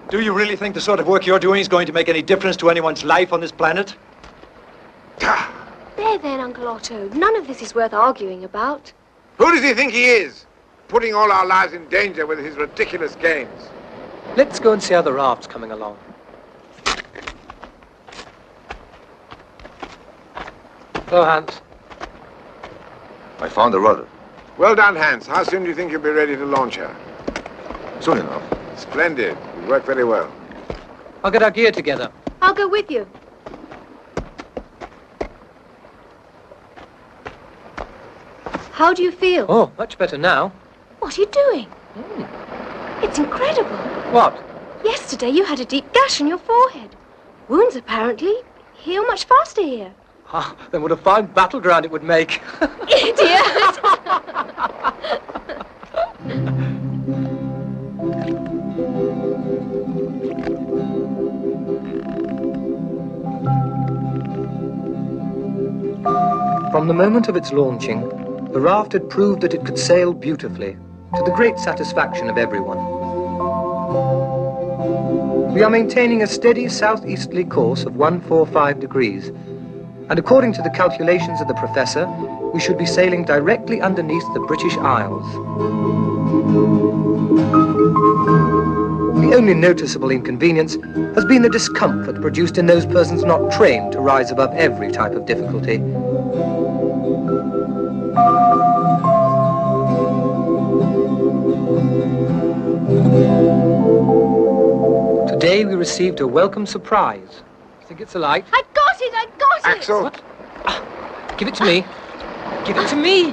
Do you really think the sort of work you're doing is going to make any difference to anyone's life on this planet? There then, Uncle Otto. None of this is worth arguing about. Who does he think he is? Putting all our lives in danger with his ridiculous games. Let's go and see how the raft's coming along. Hello, Hans. I found a rudder. Well done, Hans. How soon do you think you'll be ready to launch her? Soon enough. Splendid. You work very well. I'll get our gear together. I'll go with you. How do you feel? Oh, much better now. What are you doing? It's incredible. What? Yesterday you had a deep gash on your forehead. Wounds apparently heal much faster here. Ah, then what a fine battleground it would make. Idiot! From the moment of its launching, the raft had proved that it could sail beautifully, to the great satisfaction of everyone. We are maintaining a steady southeasterly course of 145 degrees, and according to the calculations of the Professor, we should be sailing directly underneath the British Isles. The only noticeable inconvenience has been the discomfort produced in those persons not trained to rise above every type of difficulty. Today we received a welcome surprise. Think it's a light? I got it! I got it! Axel! What? Give it to me. Give it to me!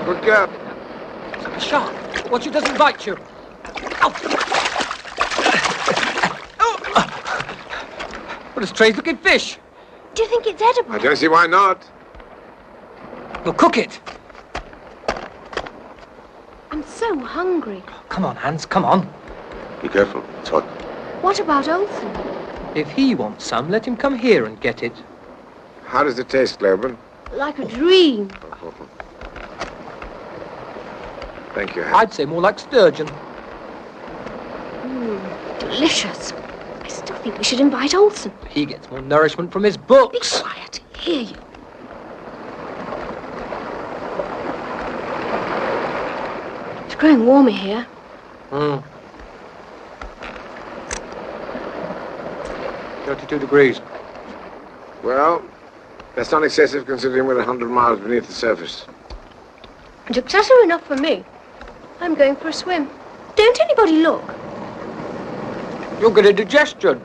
Good girl. A shark. Watch it doesn't bite you. Ow. What a strange-looking fish. Do you think it's edible? I don't see why not. We'll cook it. I'm so hungry. Come on, Hans, come on. Be careful. It's hot. What about Olsen? If he wants some, let him come here and get it. How does it taste, Globen? Like a dream. Thank you, I'd say more like sturgeon. Delicious. I still think we should invite Olsen. He gets more nourishment from his books. Be quiet. Hear you. It's growing warmer here. 32 degrees. Well, that's not excessive considering we're 100 miles beneath the surface. It's excessive enough for me. I'm going for a swim. Don't anybody look. You'll get indigestion.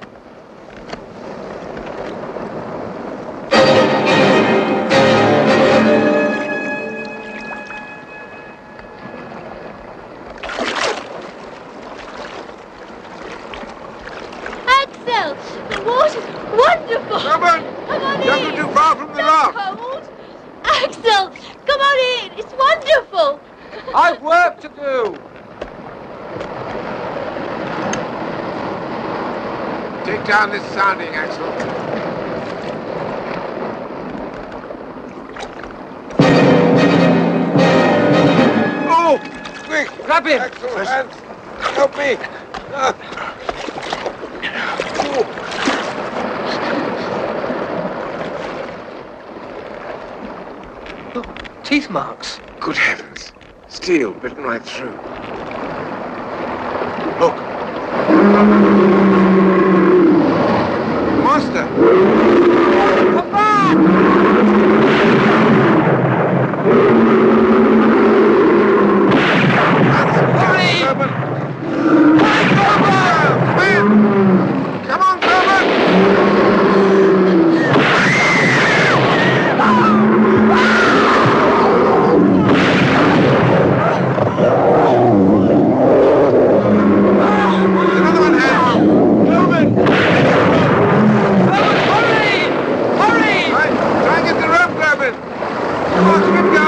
Axel, the water's wonderful. Come on. Come on Don't in. go too far from the rock. Cold. Axel, come on in. It's wonderful. I've work to do. Take down this sounding, Axel. Oh! Quick! Grab him! Axel, Hans! Help me! Look, teeth marks. Good heavens. Steel bitten right through. Look. Monster! Come back! Hurry! Come on, Corbin! Another one, Hans! Corbin! Hurry! Hurry! Right, try and get the rope, Corbin! Come on, swim, go!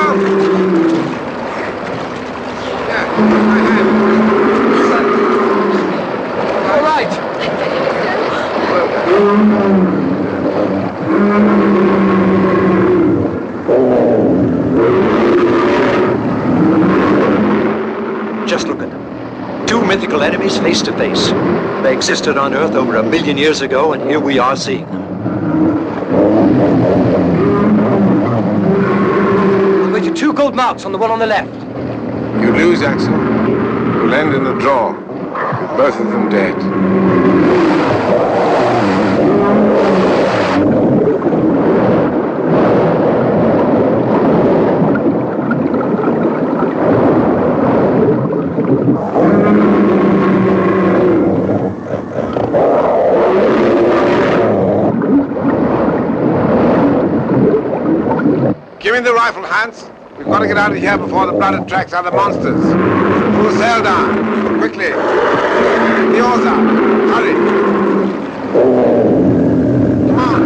Yeah, my hand. All right. Just look at them. Two mythical enemies face to face. They existed on Earth over 1 million years ago, and here we are seeing them. I'll bet you 2 gold marks on the one on the left. You lose, Axel. You'll end in a draw, with both of them dead. Give me the rifle, Hans. We've got to get out of here before the blood attracts other monsters. Pull the sail down. Quickly. Get the oars out. Hurry. Come on.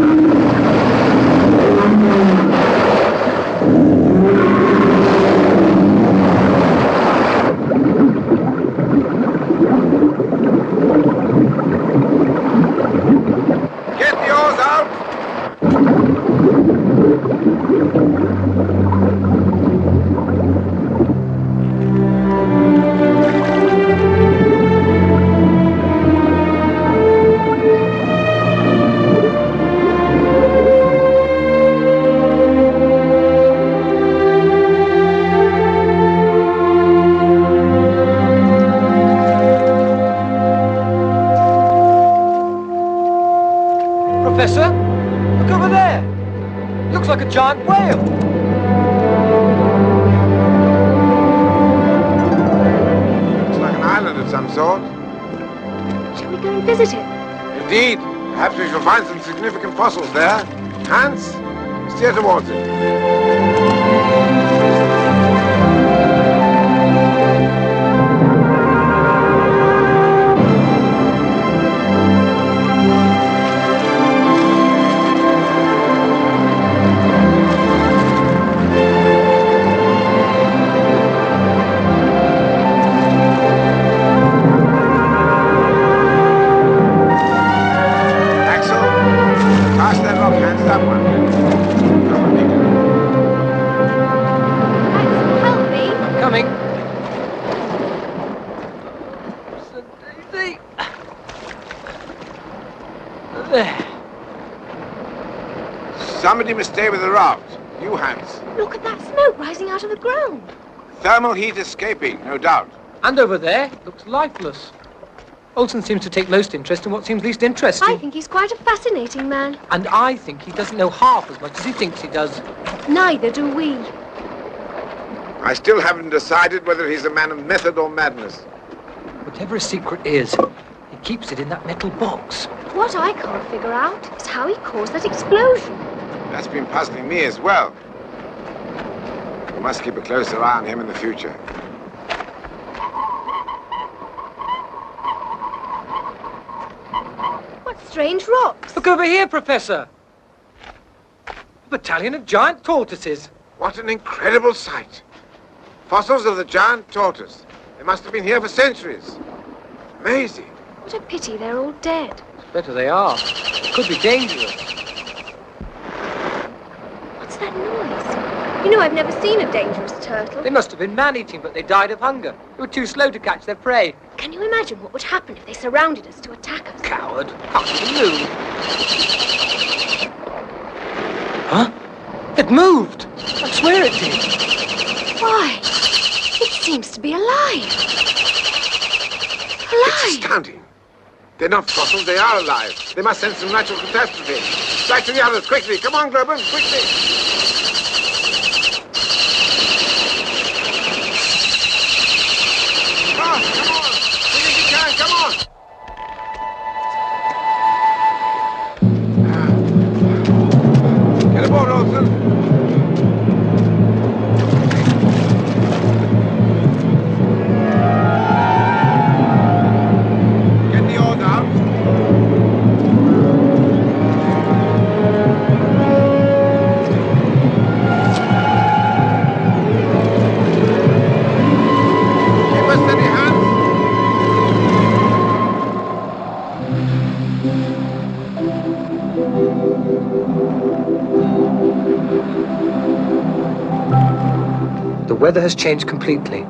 Get the oars out. Professor, look over there. Looks like a giant whale. Looks like an island of some sort. Shall we go and visit him? Indeed. Perhaps we shall find some significant fossils there. Hans, steer towards it. Pass that rock, Hans, that one. Come on, Peter. Help me. I'm coming. There. Somebody must stay with the raft. You, Hans. Look at that smoke rising out of the ground. Thermal heat escaping, no doubt. And over there, it looks lifeless. Olsen seems to take most interest in what seems least interesting. I think he's quite a fascinating man. And I think he doesn't know half as much as he thinks he does. Neither do we. I still haven't decided whether he's a man of method or madness. Whatever his secret is, he keeps it in that metal box. What I can't figure out is how he caused that explosion. That's been puzzling me as well. We must keep a closer eye on him in the future. What strange rocks. Look over here, Professor. A battalion of giant tortoises. What an incredible sight. Fossils of the giant tortoise. They must have been here for centuries. Amazing. What a pity they're all dead. Better they are. It could be dangerous. What's that noise? You know, I've never seen a dangerous turtle. They must have been man-eating, but they died of hunger. They were too slow to catch their prey. Can you imagine what would happen if they surrounded us to attack us? Coward. Can't even move. Huh? It moved. I swear it did. Why? It seems to be alive. It's astounding. They're not fossils, they are alive. They must sense some natural catastrophe. Back to the others, quickly. Come on, Groban, quickly. Come on. You think you can? Come on. Get aboard, Olsen. Get the oars out. Keep a steady hand. The weather has changed completely.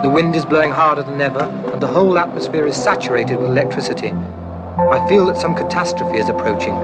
The wind is blowing harder than ever, and the whole atmosphere is saturated with electricity. I feel that some catastrophe is approaching.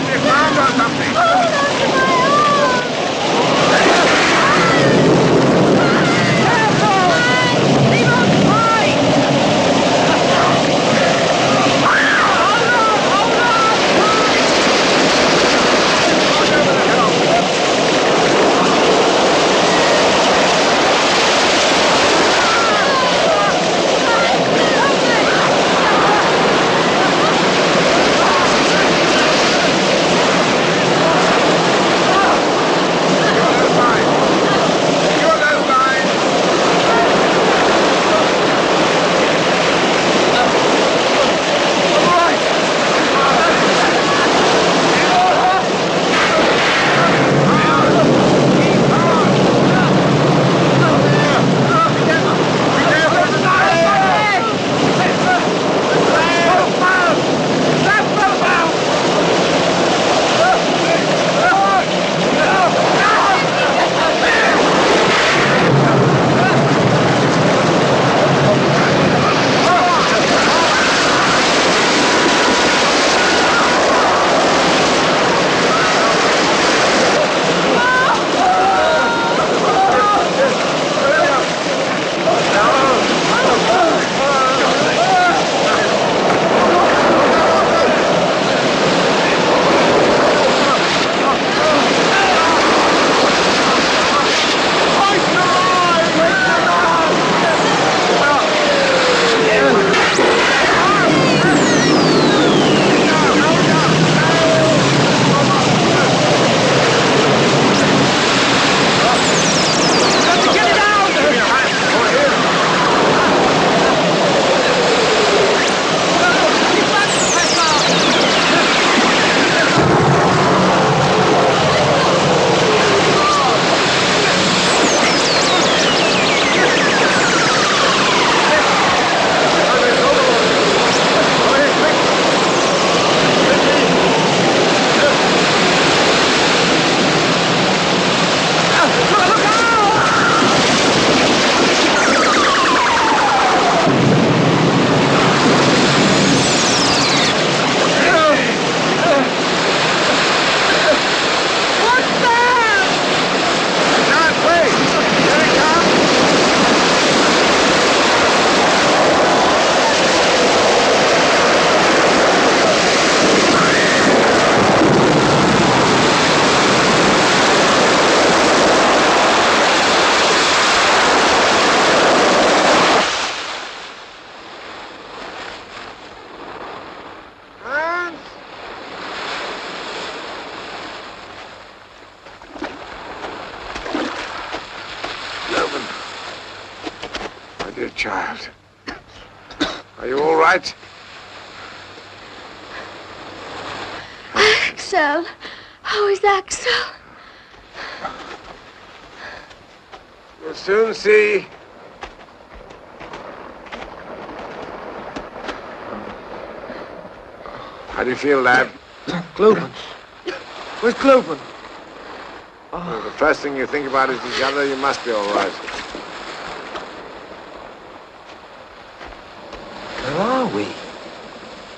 Keep on child. Are you all right? Axel. How is Axel? You'll soon see. How do you feel, lad? Globan. Where's Globan? Well, the first thing you think about is each other. You must be all right. Where are we?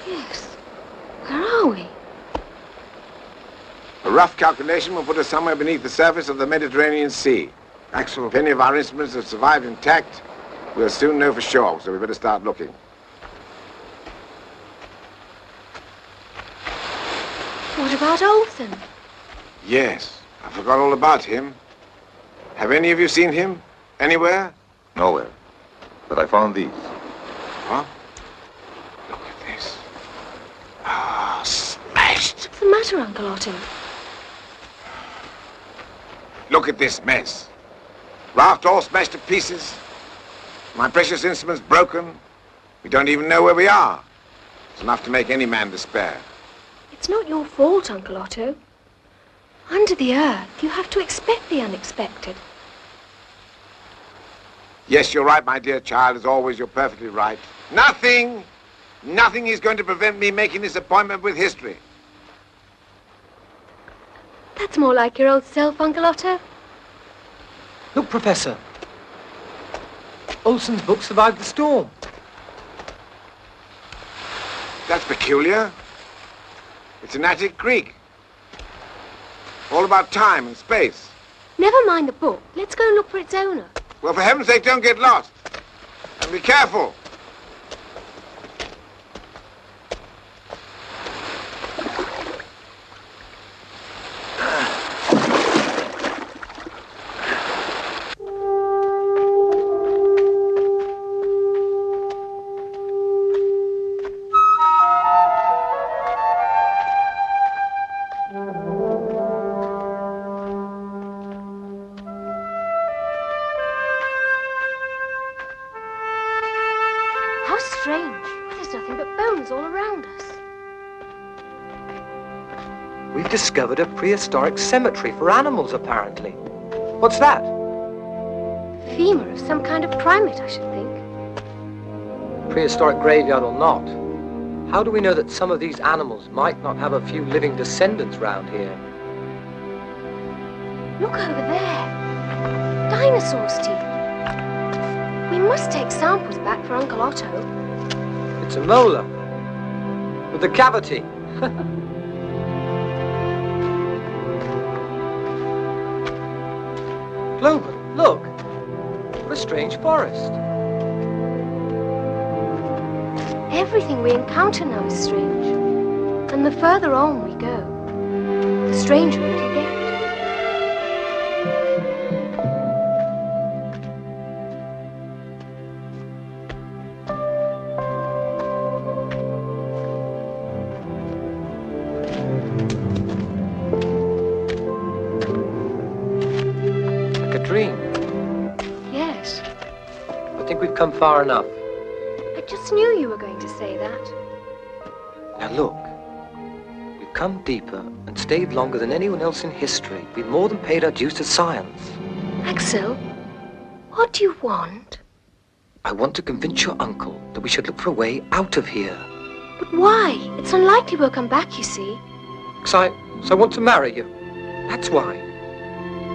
Yes. Where are we? A rough calculation will put us somewhere beneath the surface of the Mediterranean Sea. Axel, if any of our instruments have survived intact, we'll soon know for sure, so we better start looking. What about Olsen? Yes, I forgot all about him. Have any of you seen him? Anywhere? Nowhere. But I found these. Huh? Look at this. Ah, smashed. What's the matter, Uncle Otto? Look at this mess. Raft all smashed to pieces. My precious instruments broken. We don't even know where we are. It's enough to make any man despair. It's not your fault, Uncle Otto. Under the earth, you have to expect the unexpected. Yes, you're right, my dear child. As always, you're perfectly right. Nothing is going to prevent me making this appointment with history. That's more like your old self, Uncle Otto. Look, Professor. Olsen's book survived the storm. That's peculiar. It's an Attic Greek. All about time and space. Never mind the book. Let's go and look for its owner. Well, for heaven's sake, don't get lost. And be careful. How strange. There's nothing but bones all around us. We've discovered a prehistoric cemetery for animals, apparently. What's that? Femur of some kind of primate, I should think. Prehistoric graveyard or not, how do we know that some of these animals might not have a few living descendants round here? Look over there. Dinosaur's teeth. We must take samples back for Uncle Otto. It's a molar with a cavity. Globan, look. What a strange forest. Everything we encounter now is strange. And the further on we go, the stranger it'll get. Like a dream. Yes, I think we've come far enough. I just knew you were going to say that. Now look, we've come deeper and stayed longer than anyone else in history. We've more than paid our dues to science. Axel, what do you want? I want to convince your uncle that we should look for a way out of here. But why? It's unlikely we'll come back, you see. So I want to marry you. That's why.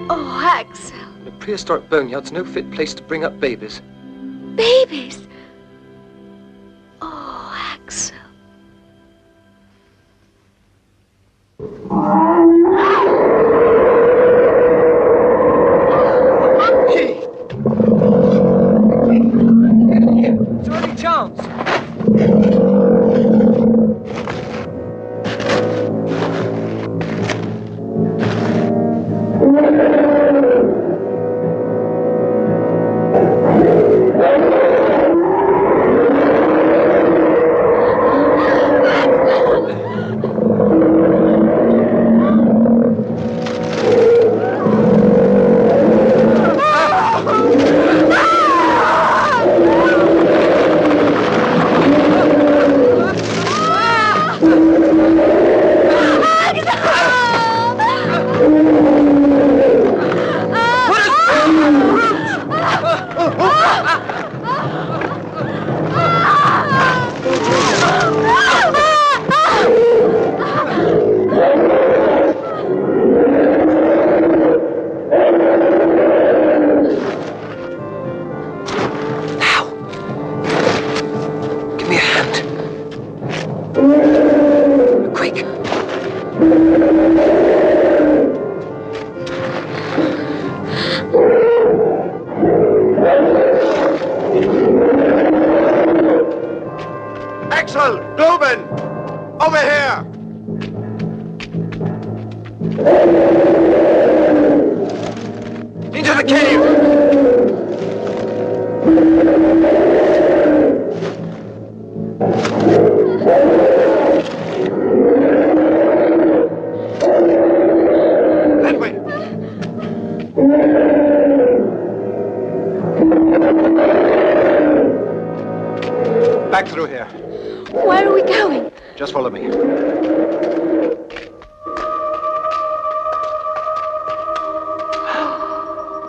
Oh, Axel. A prehistoric boneyard's no fit place to bring up babies. Babies. Oh, Axel. Is there any chance?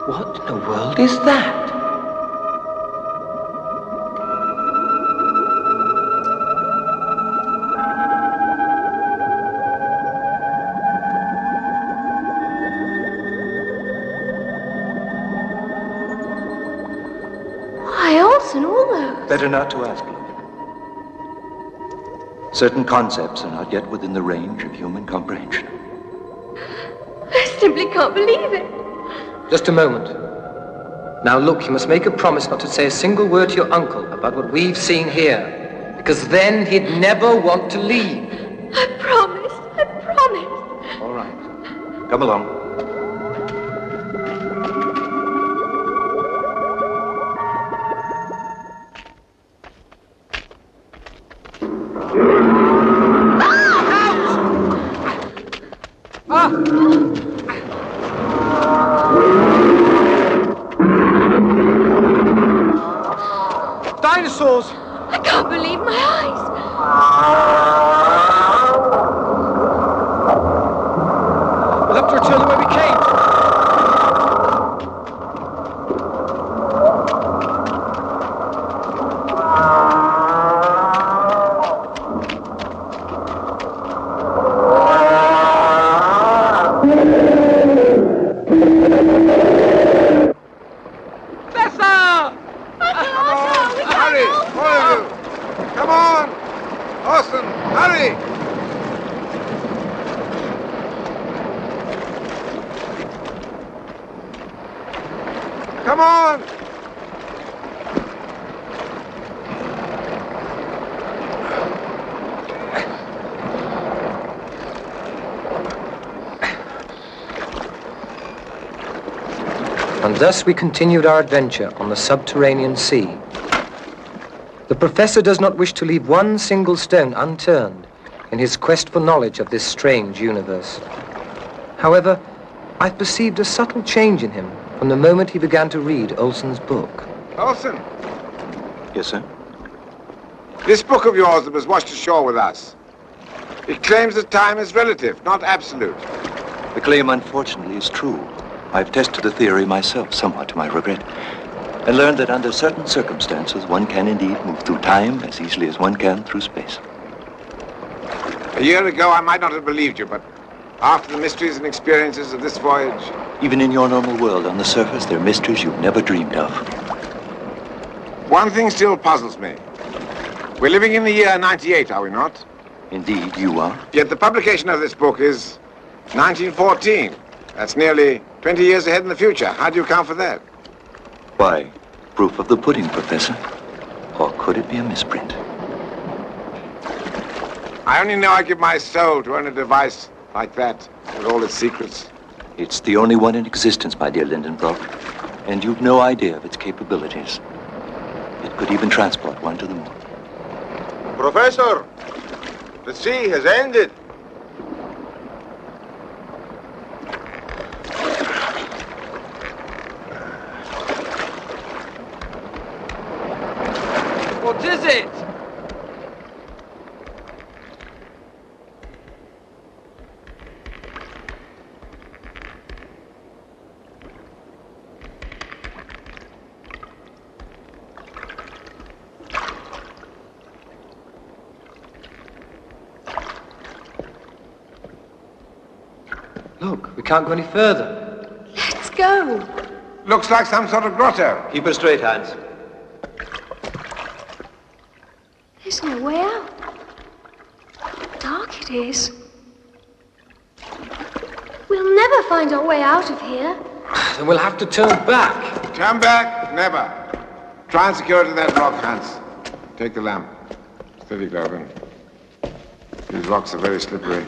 What in the world is that? Why, Olsen, all those. Better not to ask, love. Certain concepts are not yet within the range of human comprehension. I simply can't believe it. Just a moment. Now look, you must make a promise not to say a single word to your uncle about what we've seen here, because then he'd never want to leave. I promise. I promise. All right. Come along. Dinosaurs! I can't believe my eyes. We'll have to return the way we came. Come on! And thus we continued our adventure on the subterranean sea. The professor does not wish to leave one single stone unturned in his quest for knowledge of this strange universe. However, I've perceived a subtle change in him from the moment he began to read Olsen's book. Olsen, Yes, sir? this book of yours that was washed ashore with us, it claims that time is relative, not absolute. The claim, unfortunately, is true. I've tested the theory myself, somewhat to my regret, and learned that under certain circumstances, one can indeed move through time as easily as one can through space. A year ago, I might not have believed you, but after the mysteries and experiences of this voyage... Even in your normal world, on the surface, there are mysteries you've never dreamed of. One thing still puzzles me. We're living in the year 98, are we not? Indeed, you are. Yet the publication of this book is 1914. That's nearly 20 years ahead in the future. How do you account for that? Why, proof of the pudding, Professor. Or could it be a misprint? I only know I give my soul to own a device like that, with all its secrets. It's the only one in existence, my dear Lidenbrock, and you've no idea of its capabilities. It could even transport one to the moon. Professor, the sea has ended. What is it? Look, we can't go any further. Let's go. Looks like some sort of grotto. Keep her straight, Hans. There's no way out. How dark it is. We'll never find our way out of here. Then we'll have to turn back. Turn back? Never. Try and secure it to that rock, Hans. Take the lamp. Steady, Glavin. These rocks are very slippery.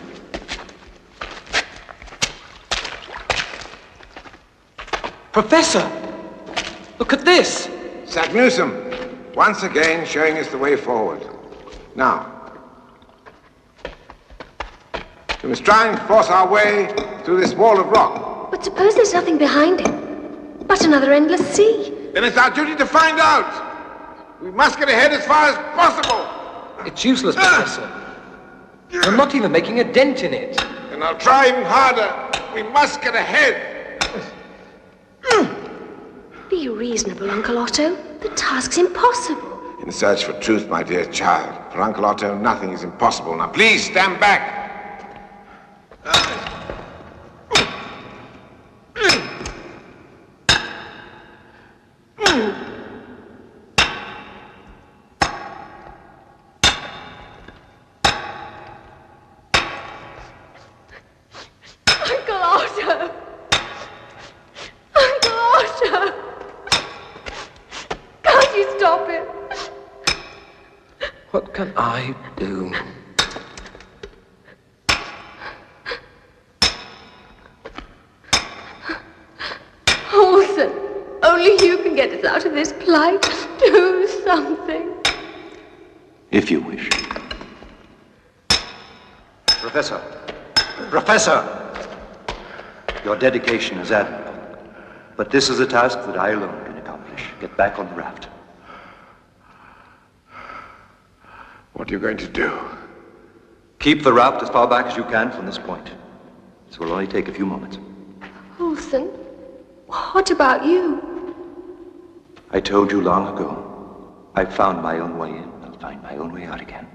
Professor! Look at this! Sack Newsom, once again showing us the way forward. Now, we must try and force our way through this wall of rock. But suppose there's nothing behind it, but another endless sea. Then it's our duty to find out. We must get ahead as far as possible. It's useless, Professor. We're not even making a dent in it. And I'll try even harder. We must get ahead. Be reasonable, Uncle Otto. The task's impossible. In search for truth, my dear child. For Uncle Otto, nothing is impossible. Now, please stand back. Uncle Otto! Uncle Otto! Can't you stop it? What can I do? Olsen, only you can get us out of this plight. Do something. If you wish. Professor. Professor! Your dedication is admirable. But this is a task that I alone can accomplish. Get back on the raft. What are you going to do? Keep the raft as far back as you can from this point. This will only take a few moments. Olsen, what about you? I told you long ago. I've found my own way in. I'll find my own way out again.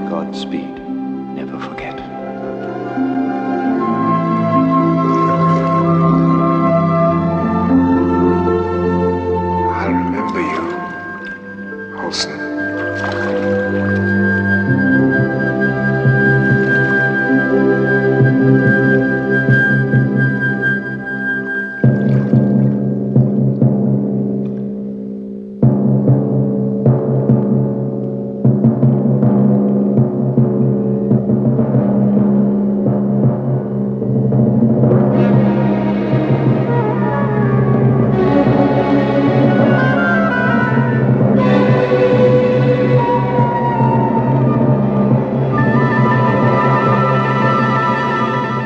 Godspeed. Never forget. I'll remember you, Olsen.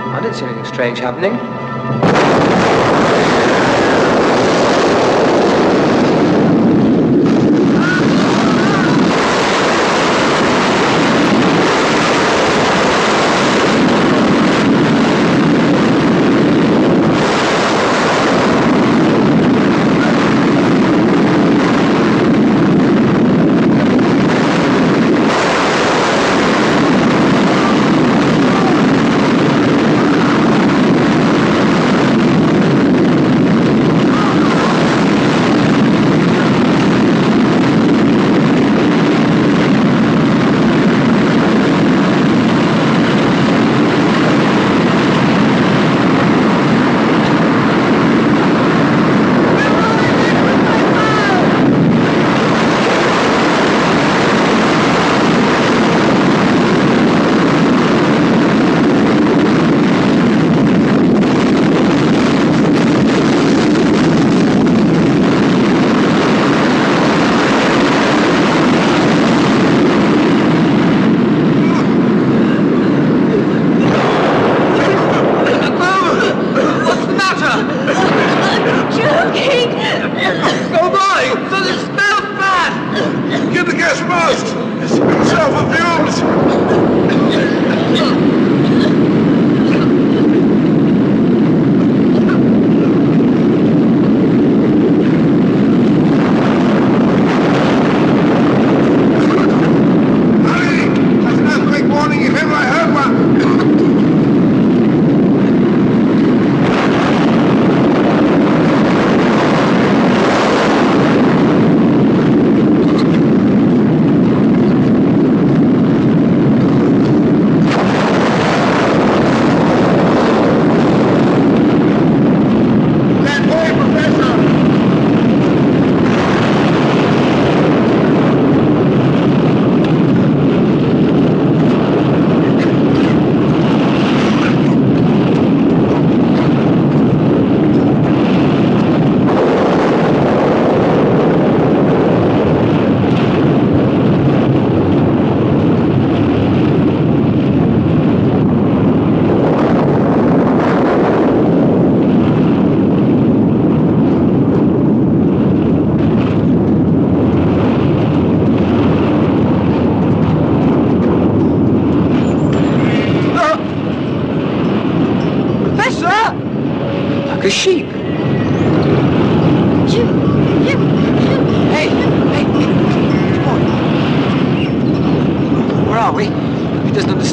I didn't see anything strange happening.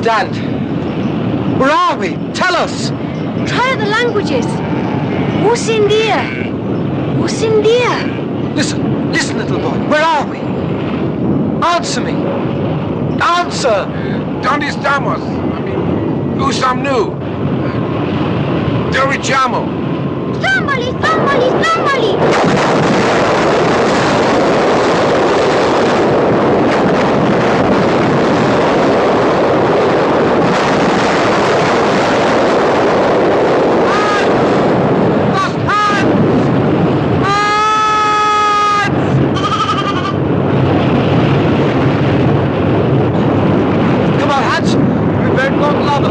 understand. Where are we? Tell us! Try other languages. What's India? What's India? Listen, little boy. Where are we? Answer me. Answer! ¿Dónde estamos? Usamnu. Dorichamo. Somebody, somebody, somebody! Come on, Hans. We've very got lava.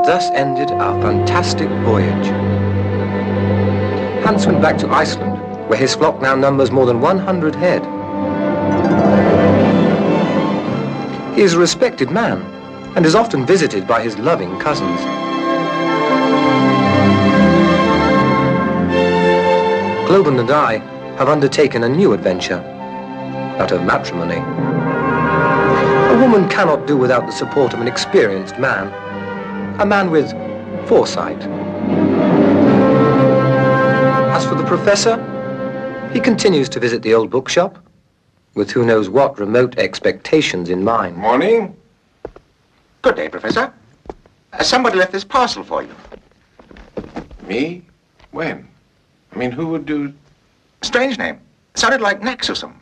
Thus ended our fantastic voyage. Hans went back to Iceland, where his flock now numbers more than 100 head. He is a respected man and is often visited by his loving cousins. Globen and I have undertaken a new adventure, that of matrimony. A woman cannot do without the support of an experienced man, a man with foresight. As for the professor, he continues to visit the old bookshop, with who knows what remote expectations in mind. Morning. Good day, Professor. Somebody left this parcel for you. Me? When? I mean, who would do... Strange name. Sounded like Naxusum.